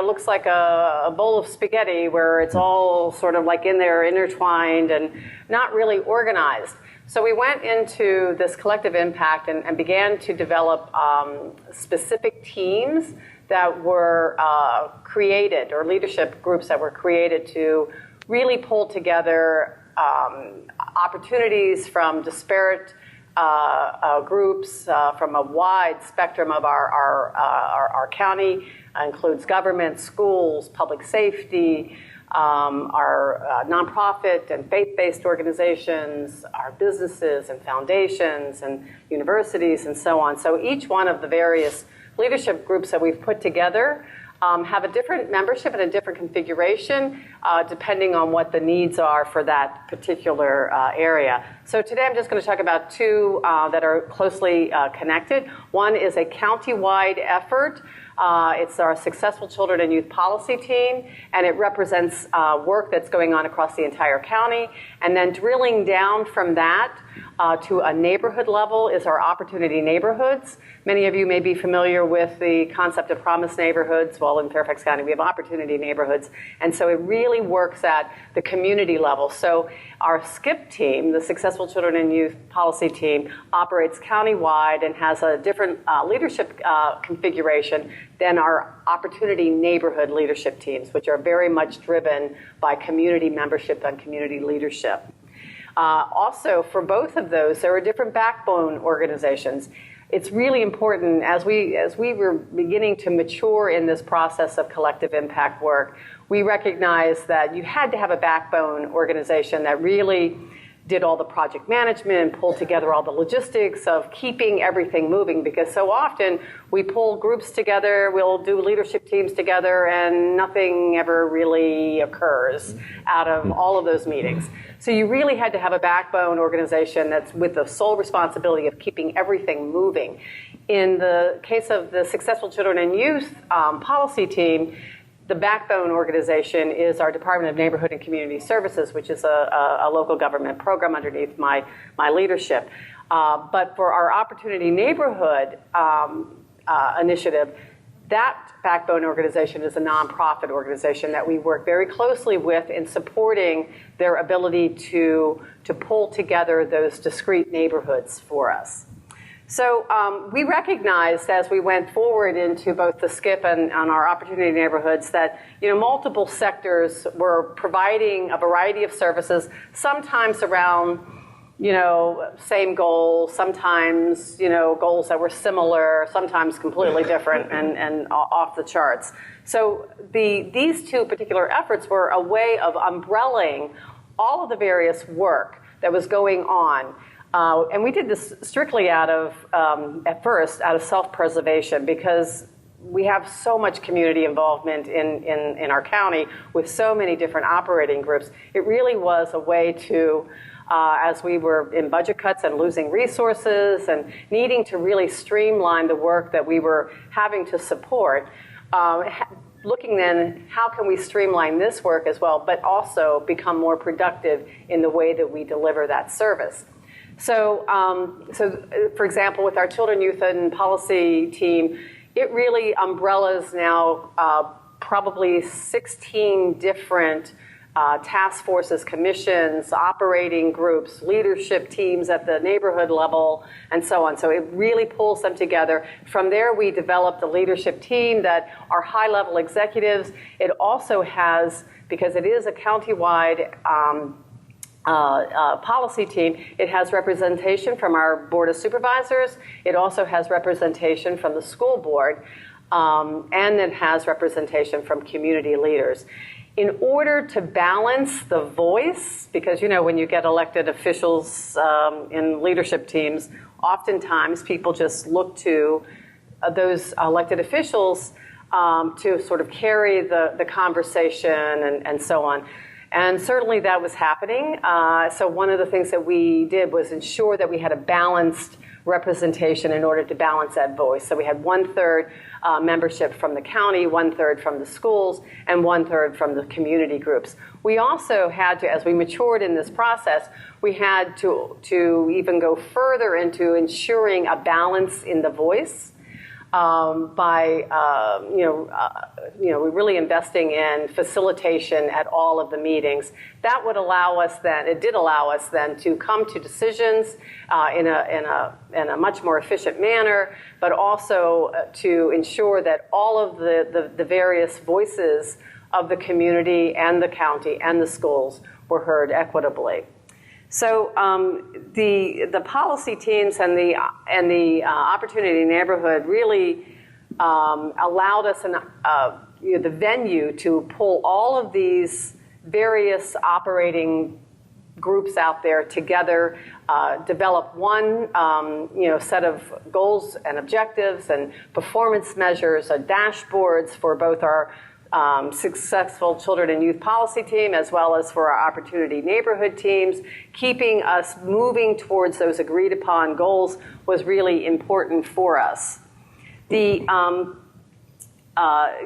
looks like a bowl of spaghetti where it's all sort of like in there, intertwined, and not really organized. So we went into this collective impact and began to develop specific teams that were created, or leadership groups that were created to really pull together opportunities from disparate groups from a wide spectrum of our county. Includes government, schools, public safety, our nonprofit and faith-based organizations, our businesses and foundations and universities and so on. So each one of the various leadership groups that we've put together have a different membership and a different configuration depending on what the needs are for that particular area. So today I'm just going to talk about two that are closely connected. One is a county-wide effort. It's our Successful Children and Youth Policy Team, and it represents work that's going on across the entire county. And then drilling down from that to a neighborhood level is our Opportunity Neighborhoods. Many of you may be familiar with the concept of Promise Neighborhoods. Well, in Fairfax County, we have Opportunity Neighborhoods. And so it really works at the community level. So our SCIP team, the Successful Children and Youth Policy Team, operates countywide and has a different leadership configuration than our Opportunity Neighborhood leadership teams, which are very much driven by community membership and community leadership. Also, for both of those, there are different backbone organizations. It's really important, as we were beginning to mature in this process of collective impact work, we recognized that you had to have a backbone organization that really did all the project management, pulled together all the logistics of keeping everything moving, because so often we pull groups together, we'll do leadership teams together, and nothing ever really occurs out of all of those meetings. So you really had to have a backbone organization that's with the sole responsibility of keeping everything moving. In the case of the Successful Children and Youth Policy Team, the backbone organization is our Department of Neighborhood and Community Services, which is a local government program underneath my leadership. But for our Opportunity Neighborhood initiative, that backbone organization is a nonprofit organization that we work very closely with in supporting their ability to pull together those discrete neighborhoods for us. So we recognized as we went forward into both the SCIP and our Opportunity Neighborhoods that multiple sectors were providing a variety of services, sometimes around same goals, sometimes goals that were similar, sometimes completely different and off the charts. So these two particular efforts were a way of umbrelling all of the various work that was going on. And we did this strictly out of, at first, out of self-preservation, because we have so much community involvement in our county with so many different operating groups. It really was a way to, as we were in budget cuts and losing resources and needing to really streamline the work that we were having to support, looking then, how can we streamline this work as well, but also become more productive in the way that we deliver that service. So, for example, with our Children, Youth, and Policy Team, it really umbrellas now probably 16 different task forces, commissions, operating groups, leadership teams at the neighborhood level, and so on. So it really pulls them together. From there, we developed a leadership team that are high-level executives. It also has, because it is a countywide policy team, it has representation from our Board of Supervisors. It also has representation from the school board, and it has representation from community leaders. In order to balance the voice, because when you get elected officials in leadership teams, oftentimes people just look to those elected officials to sort of carry the conversation and so on. And certainly that was happening. So one of the things that we did was ensure that we had a balanced representation in order to balance that voice. So we had 1/3 membership from the county, 1/3 from the schools, and 1/3 from the community groups. We also had to, as we matured in this process, we had to even go further into ensuring a balance in the voice. By really investing in facilitation at all of the meetings. That would allow us then, it did allow us then to come to decisions in a much more efficient manner, but also to ensure that all of the various voices of the community and the county and the schools were heard equitably. So the policy teams and the opportunity neighborhood really allowed us the venue to pull all of these various operating groups out there together, develop one set of goals and objectives and performance measures, dashboards for both our successful children and youth policy team as well as for our opportunity neighborhood teams. Keeping us moving towards those agreed upon goals was really important for us. The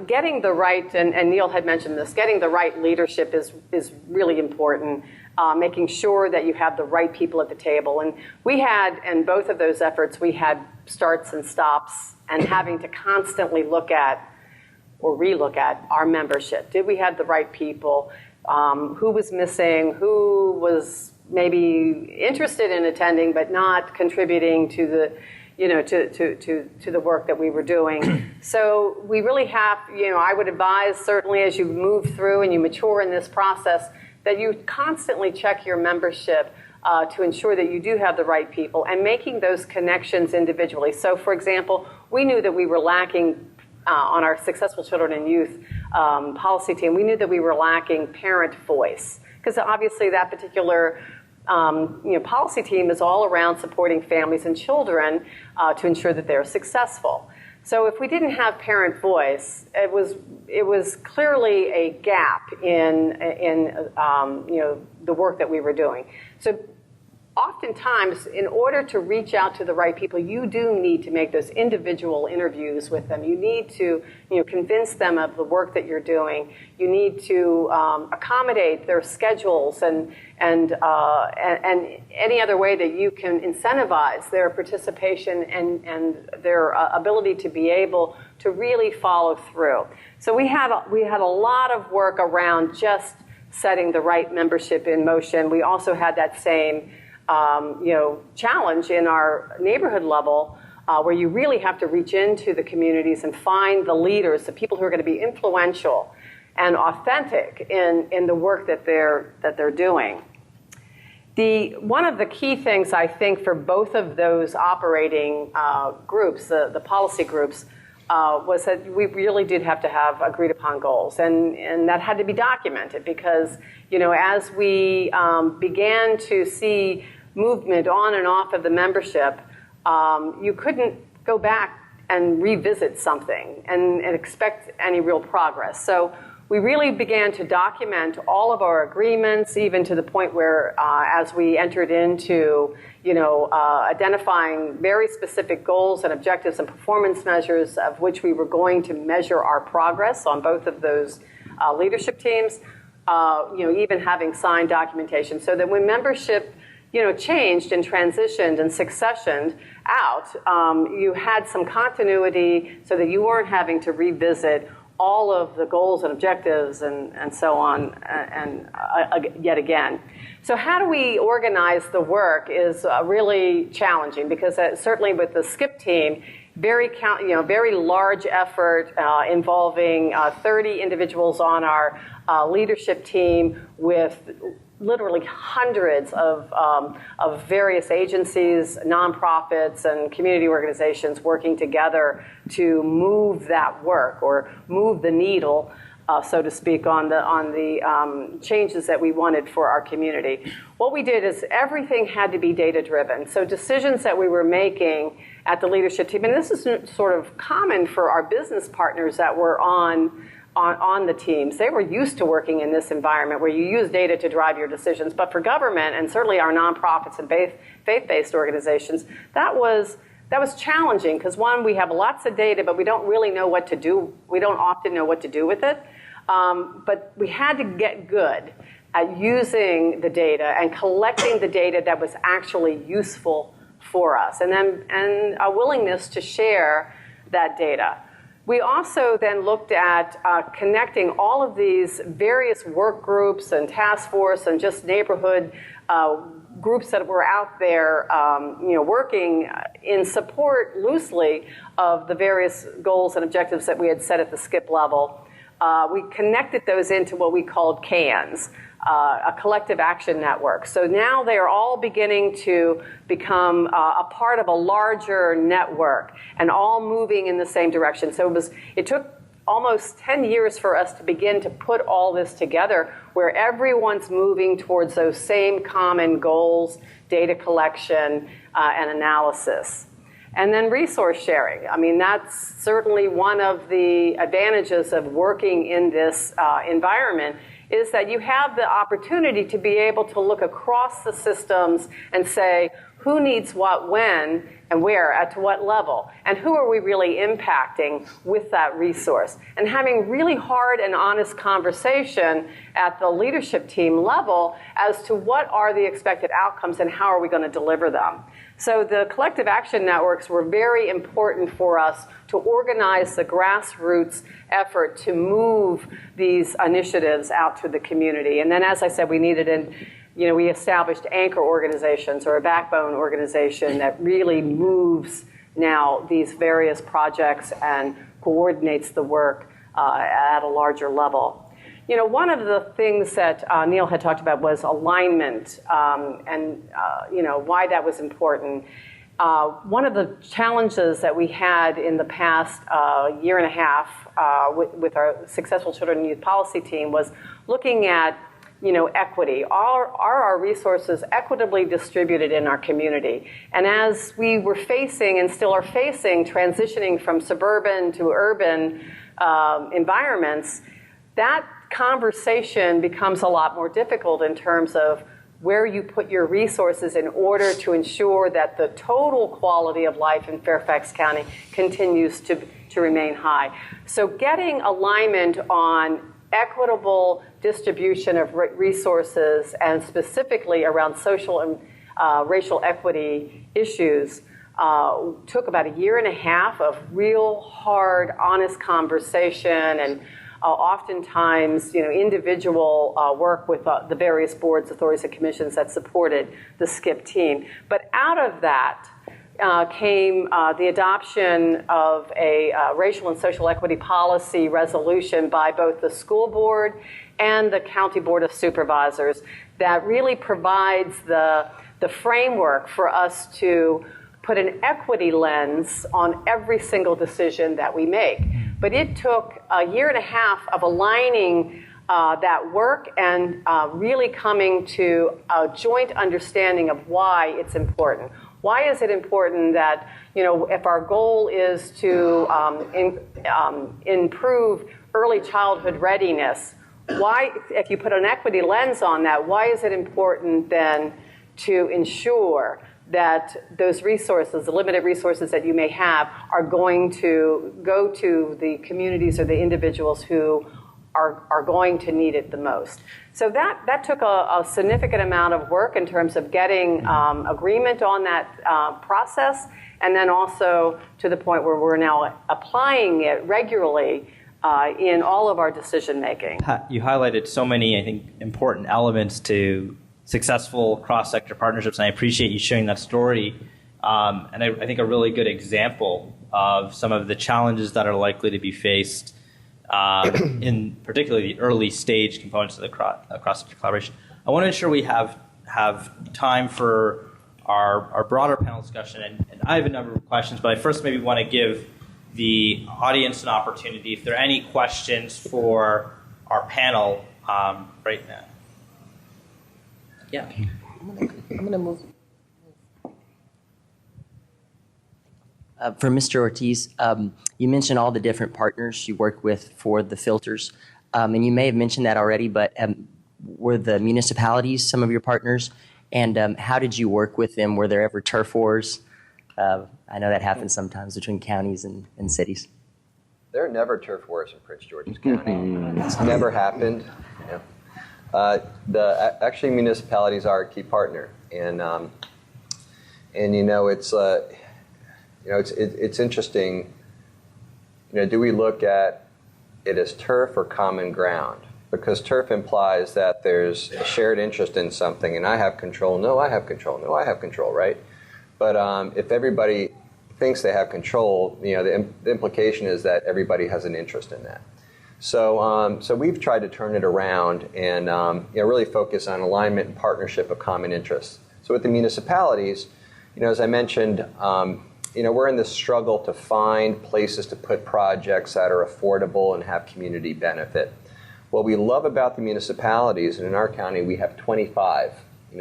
getting the right, and Neil had mentioned this, getting the right leadership is really important. Making sure that you have the right people at the table. And we had, in both of those efforts, we had starts and stops and having to constantly look at or relook at our membership. Did we have the right people? Who was missing? Who was maybe interested in attending but not contributing to the to the work that we were doing. So we really have, I would advise certainly as you move through and you mature in this process that you constantly check your membership to ensure that you do have the right people and making those connections individually. So for example, we knew that we were lacking on our Successful Children and Youth policy team, we knew that we were lacking parent voice because obviously that particular policy team is all around supporting families and children to ensure that they're successful. So if we didn't have parent voice, it was clearly a gap in the work that we were doing. So oftentimes, in order to reach out to the right people, you do need to make those individual interviews with them. You need to convince them of the work that you're doing. You need to accommodate their schedules and any other way that you can incentivize their participation and their ability to be able to really follow through. So we had a lot of work around just setting the right membership in motion. We also had that same challenge in our neighborhood level where you really have to reach into the communities and find the leaders, the people who are going to be influential and authentic in the work that they're doing. One of the key things I think for both of those operating groups, the policy groups, was that we really did have to have agreed upon goals, and that had to be documented because as we began to see movement on and off of the membership, you couldn't go back and revisit something and expect any real progress. So we really began to document all of our agreements, even to the point where as we entered into identifying very specific goals and objectives and performance measures of which we were going to measure our progress on both of those leadership teams, even having signed documentation so that when membership changed and transitioned and successioned out, you had some continuity so that you weren't having to revisit all of the goals and objectives and so on and yet again. So how do we organize the work is really challenging because certainly with the SCIP team, very large effort involving 30 individuals on our leadership team with literally hundreds of various agencies, nonprofits, and community organizations working together to move that work or move the needle, so to speak, on the changes that we wanted for our community. What we did is everything had to be data-driven. So decisions that we were making at the leadership team, and this is sort of common for our business partners that were on the teams. They were used to working in this environment where you use data to drive your decisions. But for government, and certainly our nonprofits and faith-based organizations, that was challenging because, one, we have lots of data, but we don't really know what to do. We don't often know what to do with it. But we had to get good at using the data and collecting the data that was actually useful for us, and a willingness to share that data. We also then looked at connecting all of these various work groups and task force and just neighborhood groups that were out there working in support loosely of the various goals and objectives that we had set at the SCIP level. We connected those into what we called CANs, a collective action network. So now they are all beginning to become a part of a larger network and all moving in the same direction. So it took almost 10 years for us to begin to put all this together, where everyone's moving towards those same common goals, data collection, and analysis. And then resource sharing. I mean, that's certainly one of the advantages of working in this environment, is that you have the opportunity to be able to look across the systems and say, who needs what, when, and where, at to what level, and who are we really impacting with that resource? And having really hard and honest conversation at the leadership team level as to what are the expected outcomes and how are we going to deliver them. So the collective action networks were very important for us to organize the grassroots effort to move these initiatives out to the community. And then, as I said, we established anchor organizations, or a backbone organization that really moves now these various projects and coordinates the work at a larger level. One of the things that Neil had talked about was alignment, and why that was important. One of the challenges that we had in the past year and a half with our Successful Children and Youth Policy team was looking at equity. Are our resources equitably distributed in our community? And as we were facing and still are facing transitioning from suburban to urban environments, that conversation becomes a lot more difficult in terms of where you put your resources in order to ensure that the total quality of life in Fairfax County continues to remain high. So getting alignment on equitable distribution of resources, and specifically around social and racial equity issues, took about a year and a half of real hard, honest conversation, and oftentimes, individual work with the various boards, authorities, and commissions that supported the SCIP team. But out of that came the adoption of a racial and social equity policy resolution by both the school board and the County Board of Supervisors that really provides the framework for us to put an equity lens on every single decision that we make. But it took a year and a half of aligning that work and really coming to a joint understanding of why it's important. Why is it important that, if our goal is to improve early childhood readiness, why, if you put an equity lens on that, why is it important then to ensure that those resources, the limited resources that you may have, are going to go to the communities or the individuals who are going to need it the most? So that took a significant amount of work in terms of getting agreement on that process, and then also to the point where we're now applying it regularly in all of our decision making. Pat, you highlighted so many, I think, important elements to successful cross-sector partnerships, and I appreciate you sharing that story. And I think a really good example of some of the challenges that are likely to be faced in particularly the early stage components of the cross-sector collaboration. I want to ensure we have time for our broader panel discussion, and I have a number of questions, but I first maybe want to give the audience an opportunity if there are any questions for our panel right now. Yeah. I'm going to move. For Mr. Ortiz, you mentioned all the different partners you work with for the filters, and you may have mentioned that already, but were the municipalities some of your partners, and how did you work with them? Were there ever turf wars? I know that happens sometimes between counties and cities. There are never turf wars in Prince George's County. It's never happened. Yeah. Actually, municipalities are a key partner, and it's interesting. Do we look at it as turf or common ground? Because turf implies that there's a shared interest in something, and I have control. No, I have control. No, I have control. Right? But if everybody thinks they have control, the implication is that everybody has an interest in that. So we've tried to turn it around and really focus on alignment and partnership of common interests. So with the municipalities, as I mentioned, we're in this struggle to find places to put projects that are affordable and have community benefit. What we love about the municipalities, and in our county we have 25.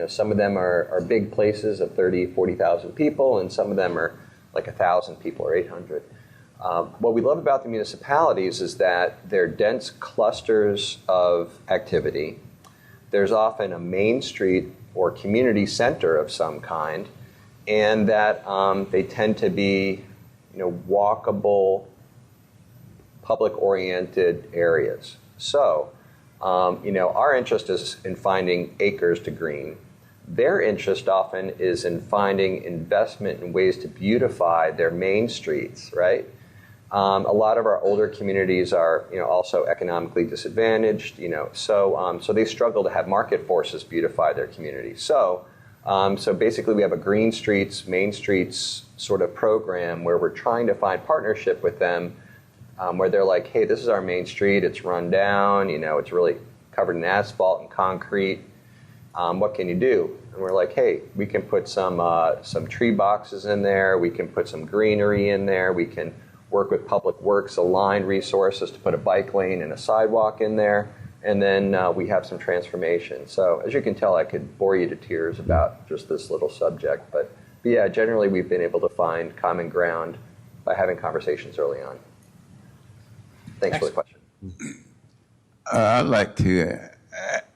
Some of them are big places of 30, 40,000 people, and some of them are like 1,000 people or 800. What we love about the municipalities is that they're dense clusters of activity. There's often a main street or community center of some kind, and that they tend to be, walkable, public-oriented areas. So, our interest is in finding acres to green. Their interest often is in finding investment in ways to beautify their main streets, right? A lot of our older communities are, also economically disadvantaged, so they struggle to have market forces beautify their communities. So basically we have a green streets, main streets sort of program where we're trying to find partnership with them, where they're like, hey, this is our main street, it's run down, it's really covered in asphalt and concrete. What can you do? And we're like, hey, we can put some tree boxes in there, we can put some greenery in there, we can work with Public Works, align resources to put a bike lane and a sidewalk in there, and then we have some transformation. So as you can tell, I could bore you to tears about just this little subject, but yeah, generally we've been able to find common ground by having conversations early on. Thanks for the question. I'd like to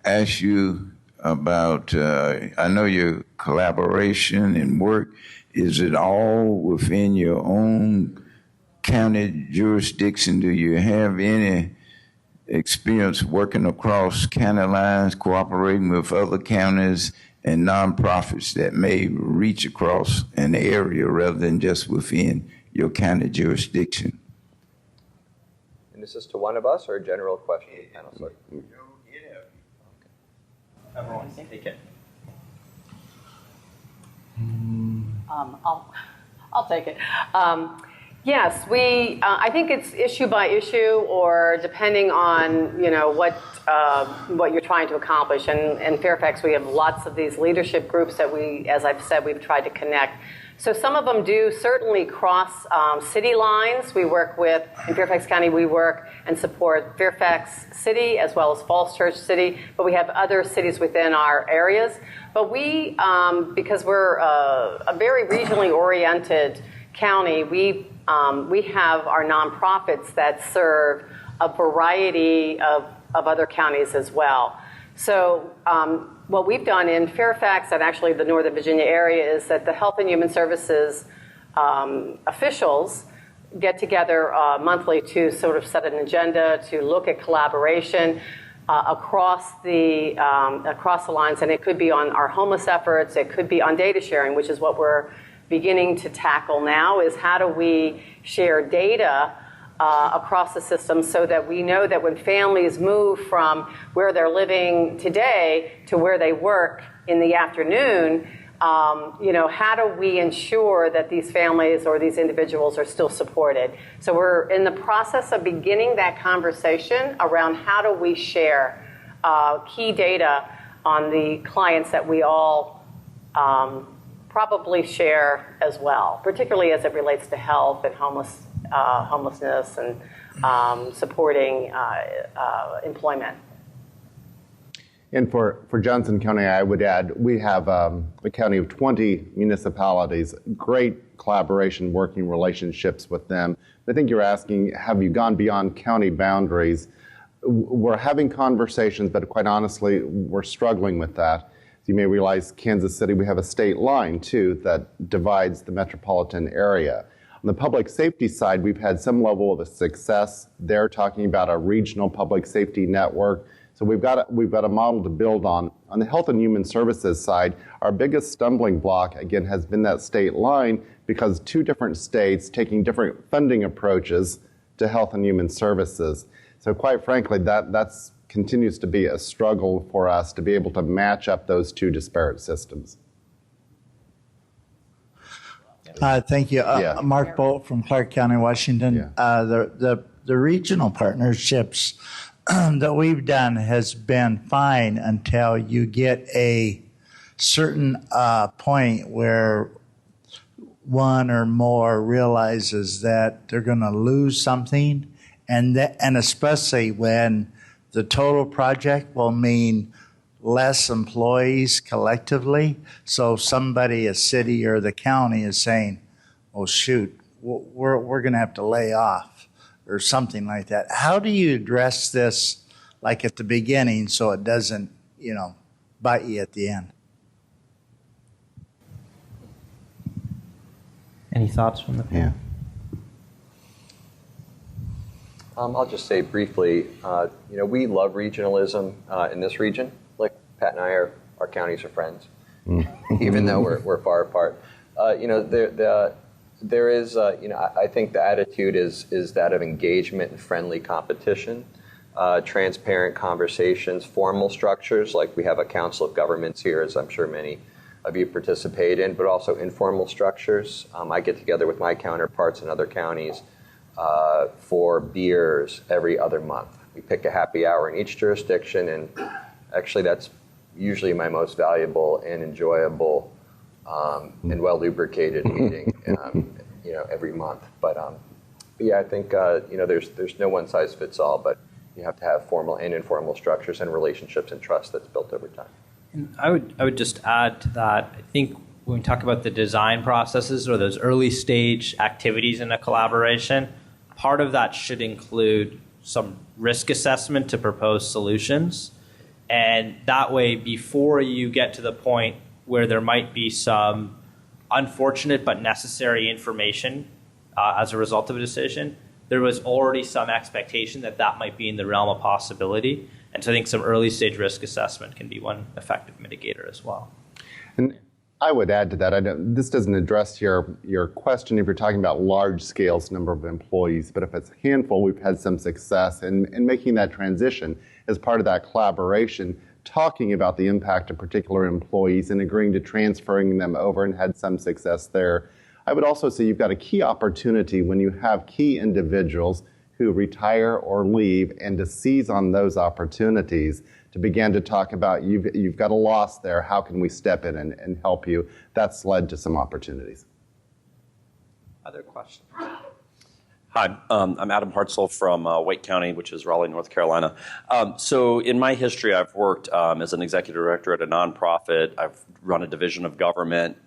ask you about, I know your collaboration and work, is it all within your own county jurisdiction? Do you have any experience working across county lines, cooperating with other counties and nonprofits that may reach across an area rather than just within your county jurisdiction? And is this to one of us or a general question? Sorry. Everyone take it. I'll take it. Yes, I think it's issue by issue, or depending on what you're trying to accomplish. And in Fairfax, we have lots of these leadership groups that as I've said, we've tried to connect. So some of them do certainly cross city lines. We work in Fairfax County, we work and support Fairfax City as well as Falls Church City, but we have other cities within our areas. But we, because we're a very regionally oriented county, we have our nonprofits that serve a variety of other counties as well. So what we've done in Fairfax and actually the Northern Virginia area is that the Health and Human Services officials get together monthly to sort of set an agenda, to look at collaboration across the lines. And it could be on our homeless efforts, it could be on data sharing, which is what we're beginning to tackle now, is how do we share data across the system so that we know that when families move from where they're living today to where they work in the afternoon, how do we ensure that these families or these individuals are still supported? So we're in the process of beginning that conversation around how do we share key data on the clients that we all probably share as well, particularly as it relates to health and homelessness and supporting employment. And for Johnson County, I would add, we have a county of 20 municipalities, great collaboration, working relationships with them. I think you're asking, have you gone beyond county boundaries? We're having conversations, but quite honestly, we're struggling with that. As you may realize, Kansas City, we have a state line, too, that divides the metropolitan area. On the public safety side, we've had some level of success. They're talking about a regional public safety network. So we've got a model to build on. On the Health and Human Services side, our biggest stumbling block, again, has been that state line, because two different states taking different funding approaches to health and human services. So quite frankly, that's continues to be a struggle for us to be able to match up those two disparate systems. Thank you. Yeah. Mark Bolt from Clark County, Washington. Yeah. The the regional partnerships that we've done has been fine until you get a certain point where one or more realizes that they're going to lose something, and especially when the total project will mean less employees collectively. So somebody, a city or the county, is saying, "Oh shoot, we're going to have to lay off," or something like that. How do you address this, like at the beginning, so it doesn't, bite you at the end? Any thoughts from the panel? I'll just say briefly, we love regionalism in this region. Like Pat and I our counties are friends, even though we're far apart. There is, I think the attitude is that of engagement and friendly competition, transparent conversations, formal structures, like we have a council of governments here, as I'm sure many of you participate in, but also informal structures. I get together with my counterparts in other counties for beers every other month. We pick a happy hour in each jurisdiction, and actually that's usually my most valuable and enjoyable and well-lubricated meeting, every month. But yeah, I think there's no one size fits all, but you have to have formal and informal structures and relationships and trust that's built over time. And I would just add to that. I think when we talk about the design processes or those early stage activities in a collaboration, part of that should include some risk assessment to propose solutions. And that way, before you get to the point where there might be some unfortunate but necessary information as a result of a decision, there was already some expectation that might be in the realm of possibility. And so I think some early stage risk assessment can be one effective mitigator as well. And I would add to that, this doesn't address your question if you're talking about large scales, number of employees, but if it's a handful, we've had some success in making that transition as part of that collaboration, talking about the impact of particular employees and agreeing to transferring them over, and had some success there. I would also say you've got a key opportunity when you have key individuals who retire or leave, and to seize on those opportunities to begin to talk about, you've got a loss there, how can we step in and help you? That's led to some opportunities. Other questions? Hi, I'm Adam Hartzell from Wake County, which is Raleigh, North Carolina. So in my history, I've worked as an executive director at a nonprofit. I've run a division of government,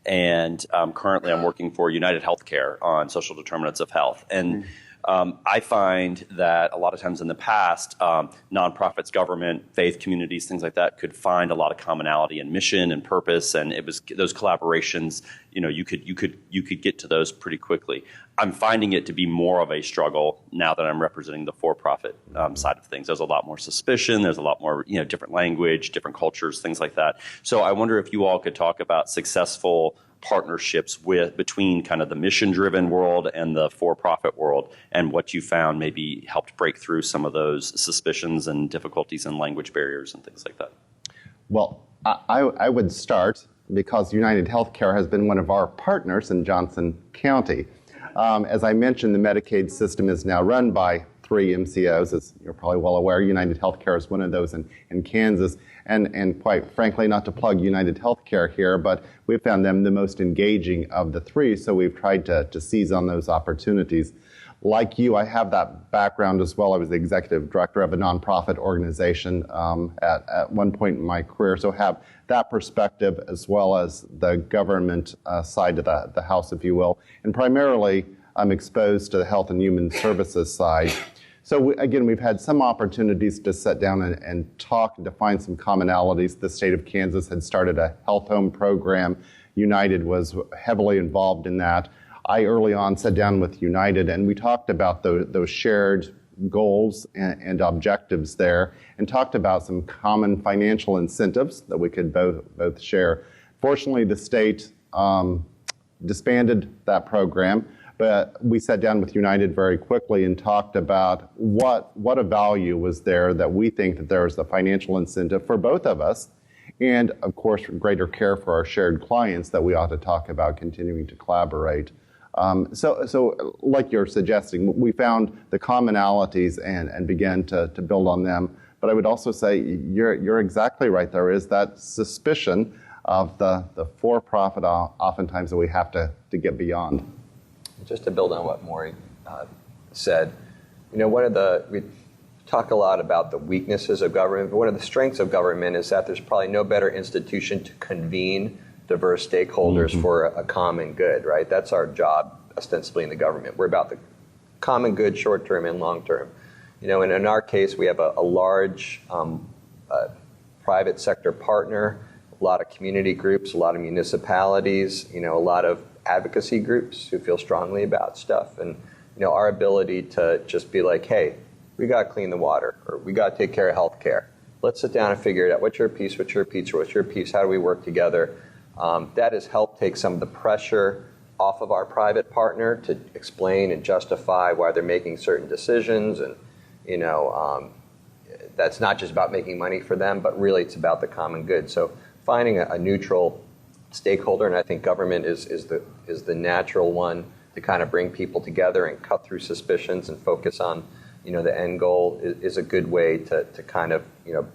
and currently I'm working for United Healthcare on social determinants of health. And I find that a lot of times in the past, nonprofits, government, faith communities, things like that could find a lot of commonality in mission and purpose, and it was those collaborations. You could get to those pretty quickly. I'm finding it to be more of a struggle now that I'm representing the for-profit side of things. There's a lot more suspicion. There's a lot more different language, different cultures, things like that. So I wonder if you all could talk about successful partnerships between kind of the mission-driven world and the for-profit world, and what you found maybe helped break through some of those suspicions and difficulties and language barriers and things like that. Well, I would start because United Healthcare has been one of our partners in Johnson County. As I mentioned, the Medicaid system is now run by 3 MCOs, as you're probably well aware. United Healthcare is one of those in Kansas. And quite frankly, not to plug United Healthcare here, but we've found them the most engaging of the 3, so we've tried to seize on those opportunities. Like you, I have that background as well. I was the executive director of a nonprofit organization at one point in my career, so have that perspective as well as the government side of the house, if you will. And primarily, I'm exposed to the health and human services side. So again, we've had some opportunities to sit down and talk and to find some commonalities. The state of Kansas had started a health home program. United was heavily involved in that. I early on sat down with United and we talked about those shared goals and objectives there, and talked about some common financial incentives that we could both share. Fortunately, the state disbanded that program. But we sat down with United very quickly and talked about what a value was there, that we think that there was the financial incentive for both of us, and of course greater care for our shared clients, that we ought to talk about continuing to collaborate. So like you're suggesting, we found the commonalities and began to build on them. But I would also say you're exactly right. There is that suspicion of the for-profit oftentimes that we have to get beyond. Just to build on what Maury said, we talk a lot about the weaknesses of government, but one of the strengths of government is that there's probably no better institution to convene diverse stakeholders for a common good, right? That's our job, ostensibly, in the government. We're about the common good, short-term and long-term. And in our case, we have a large private sector partner, a lot of community groups, a lot of municipalities, a lot of advocacy groups who feel strongly about stuff. And, our ability to just be like, hey, we got to clean the water, or we got to take care of health care. Let's sit down and figure it out. What's your piece? What's your piece? What's your piece? How do we work together? That has helped take some of the pressure off of our private partner to explain and justify why they're making certain decisions. And, that's not just about making money for them, but really it's about the common good. So finding a neutral stakeholder, and I think government is the natural one to kind of bring people together and cut through suspicions and focus on, the end goal is a good way to kind of,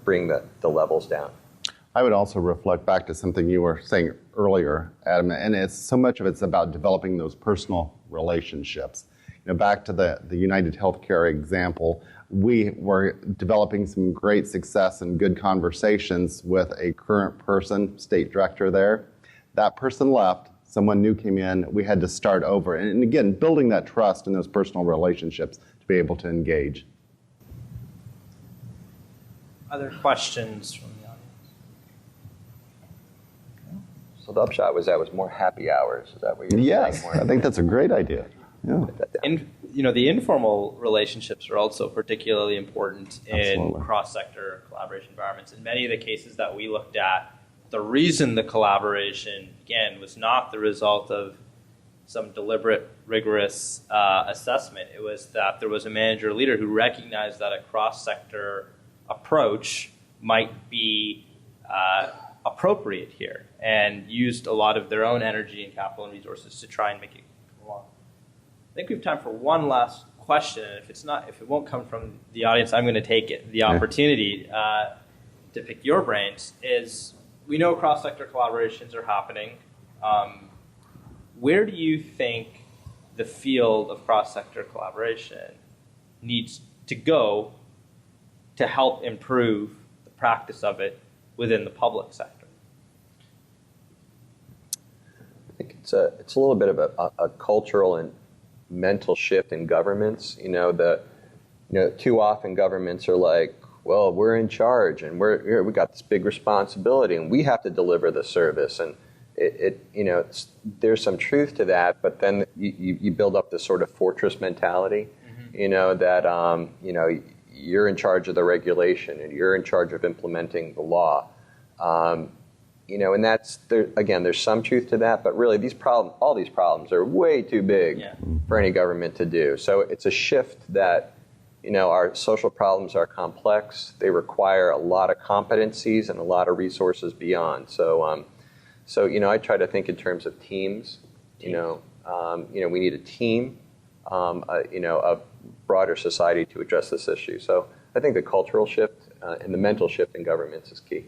bring the levels down. I would also reflect back to something you were saying earlier, Adam, and it's so much of it's about developing those personal relationships. Back to the United Healthcare example, we were developing some great success and good conversations with a current person, state director there. That person left, someone new came in, we had to start over. And again, building that trust and those personal relationships to be able to engage. Other questions from the audience? So the upshot was that was more happy hours. Is that what you're saying? Yes, I think that's a great idea. Yeah. The informal relationships are also particularly important in Absolutely. cross-sector collaboration environments. In many of the cases that we looked at, the reason the collaboration, again, was not the result of some deliberate, rigorous assessment. It was that there was a manager or leader who recognized that a cross-sector approach might be appropriate here and used a lot of their own energy and capital and resources to try and make it come along. I think we have time for one last question. And if it won't come from the audience, I'm going to take the opportunity to pick your brains. We know cross-sector collaborations are happening. Where do you think the field of cross-sector collaboration needs to go to help improve the practice of it within the public sector? I think it's a little bit of a cultural and mental shift in governments. Too often governments are like, well, we're in charge and we got this big responsibility and we have to deliver the service. And there's some truth to that, but then you build up this sort of fortress mentality, that you're in charge of the regulation and you're in charge of implementing the law. And that's there again. There's some truth to that, but really, all these problems are way too big for any government to do. So it's a shift that, our social problems are complex. They require a lot of competencies and a lot of resources beyond. So, I try to think in terms of teams. We need a team, a broader society to address this issue. So I think the cultural shift and the mental shift in governments is key.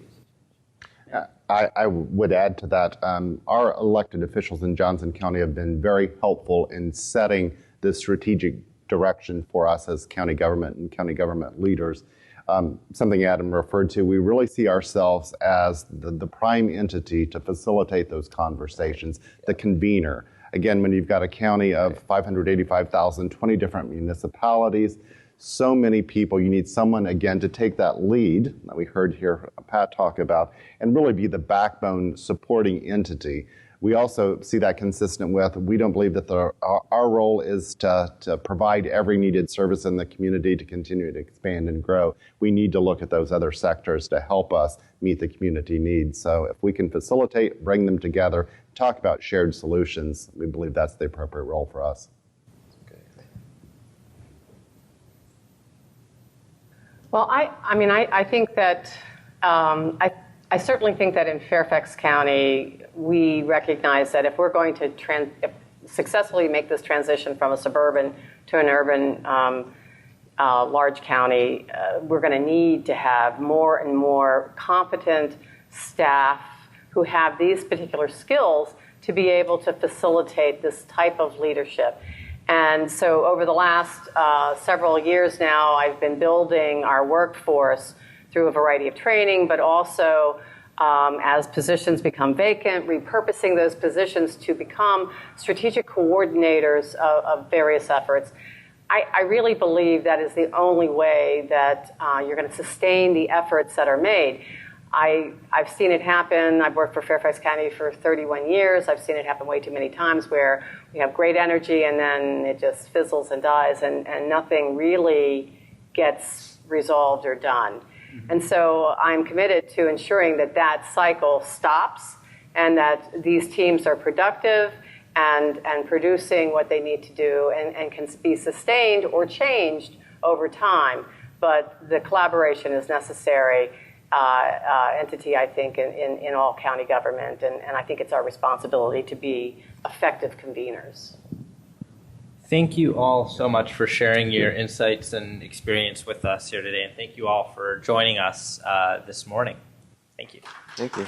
I would add to that, our elected officials in Johnson County have been very helpful in setting the strategic direction for us as county government and county government leaders. Something Adam referred to, we really see ourselves as the prime entity to facilitate those conversations, the convener. Again, when you've got a county of 585,000, 20 different municipalities, so many people, you need someone, again, to take that lead that we heard here Pat talk about and really be the backbone supporting entity. We also see that consistent with, we don't believe that our role is to provide every needed service in the community to continue to expand and grow. We need to look at those other sectors to help us meet the community needs. So if we can facilitate, bring them together, talk about shared solutions, we believe that's the appropriate role for us. Well, I think that I certainly think that in Fairfax County, we recognize that if we're going to successfully make this transition from a suburban to an urban large county, we're going to need to have more and more competent staff who have these particular skills to be able to facilitate this type of leadership. And so over the last several years now, I've been building our workforce through a variety of training, but also as positions become vacant, repurposing those positions to become strategic coordinators of various efforts. I really believe that is the only way that you're going to sustain the efforts that are made. I've seen it happen. I've worked for Fairfax County for 31 years. I've seen it happen way too many times where we have great energy and then it just fizzles and dies and nothing really gets resolved or done. And so I'm committed to ensuring that that cycle stops and that these teams are productive and producing what they need to do and can be sustained or changed over time. But the collaboration is necessary entity, I think, in all county government. And I think it's our responsibility to be effective conveners. Thank you all so much for sharing your insights and experience with us here today. And thank you all for joining us this morning. Thank you. Thank you.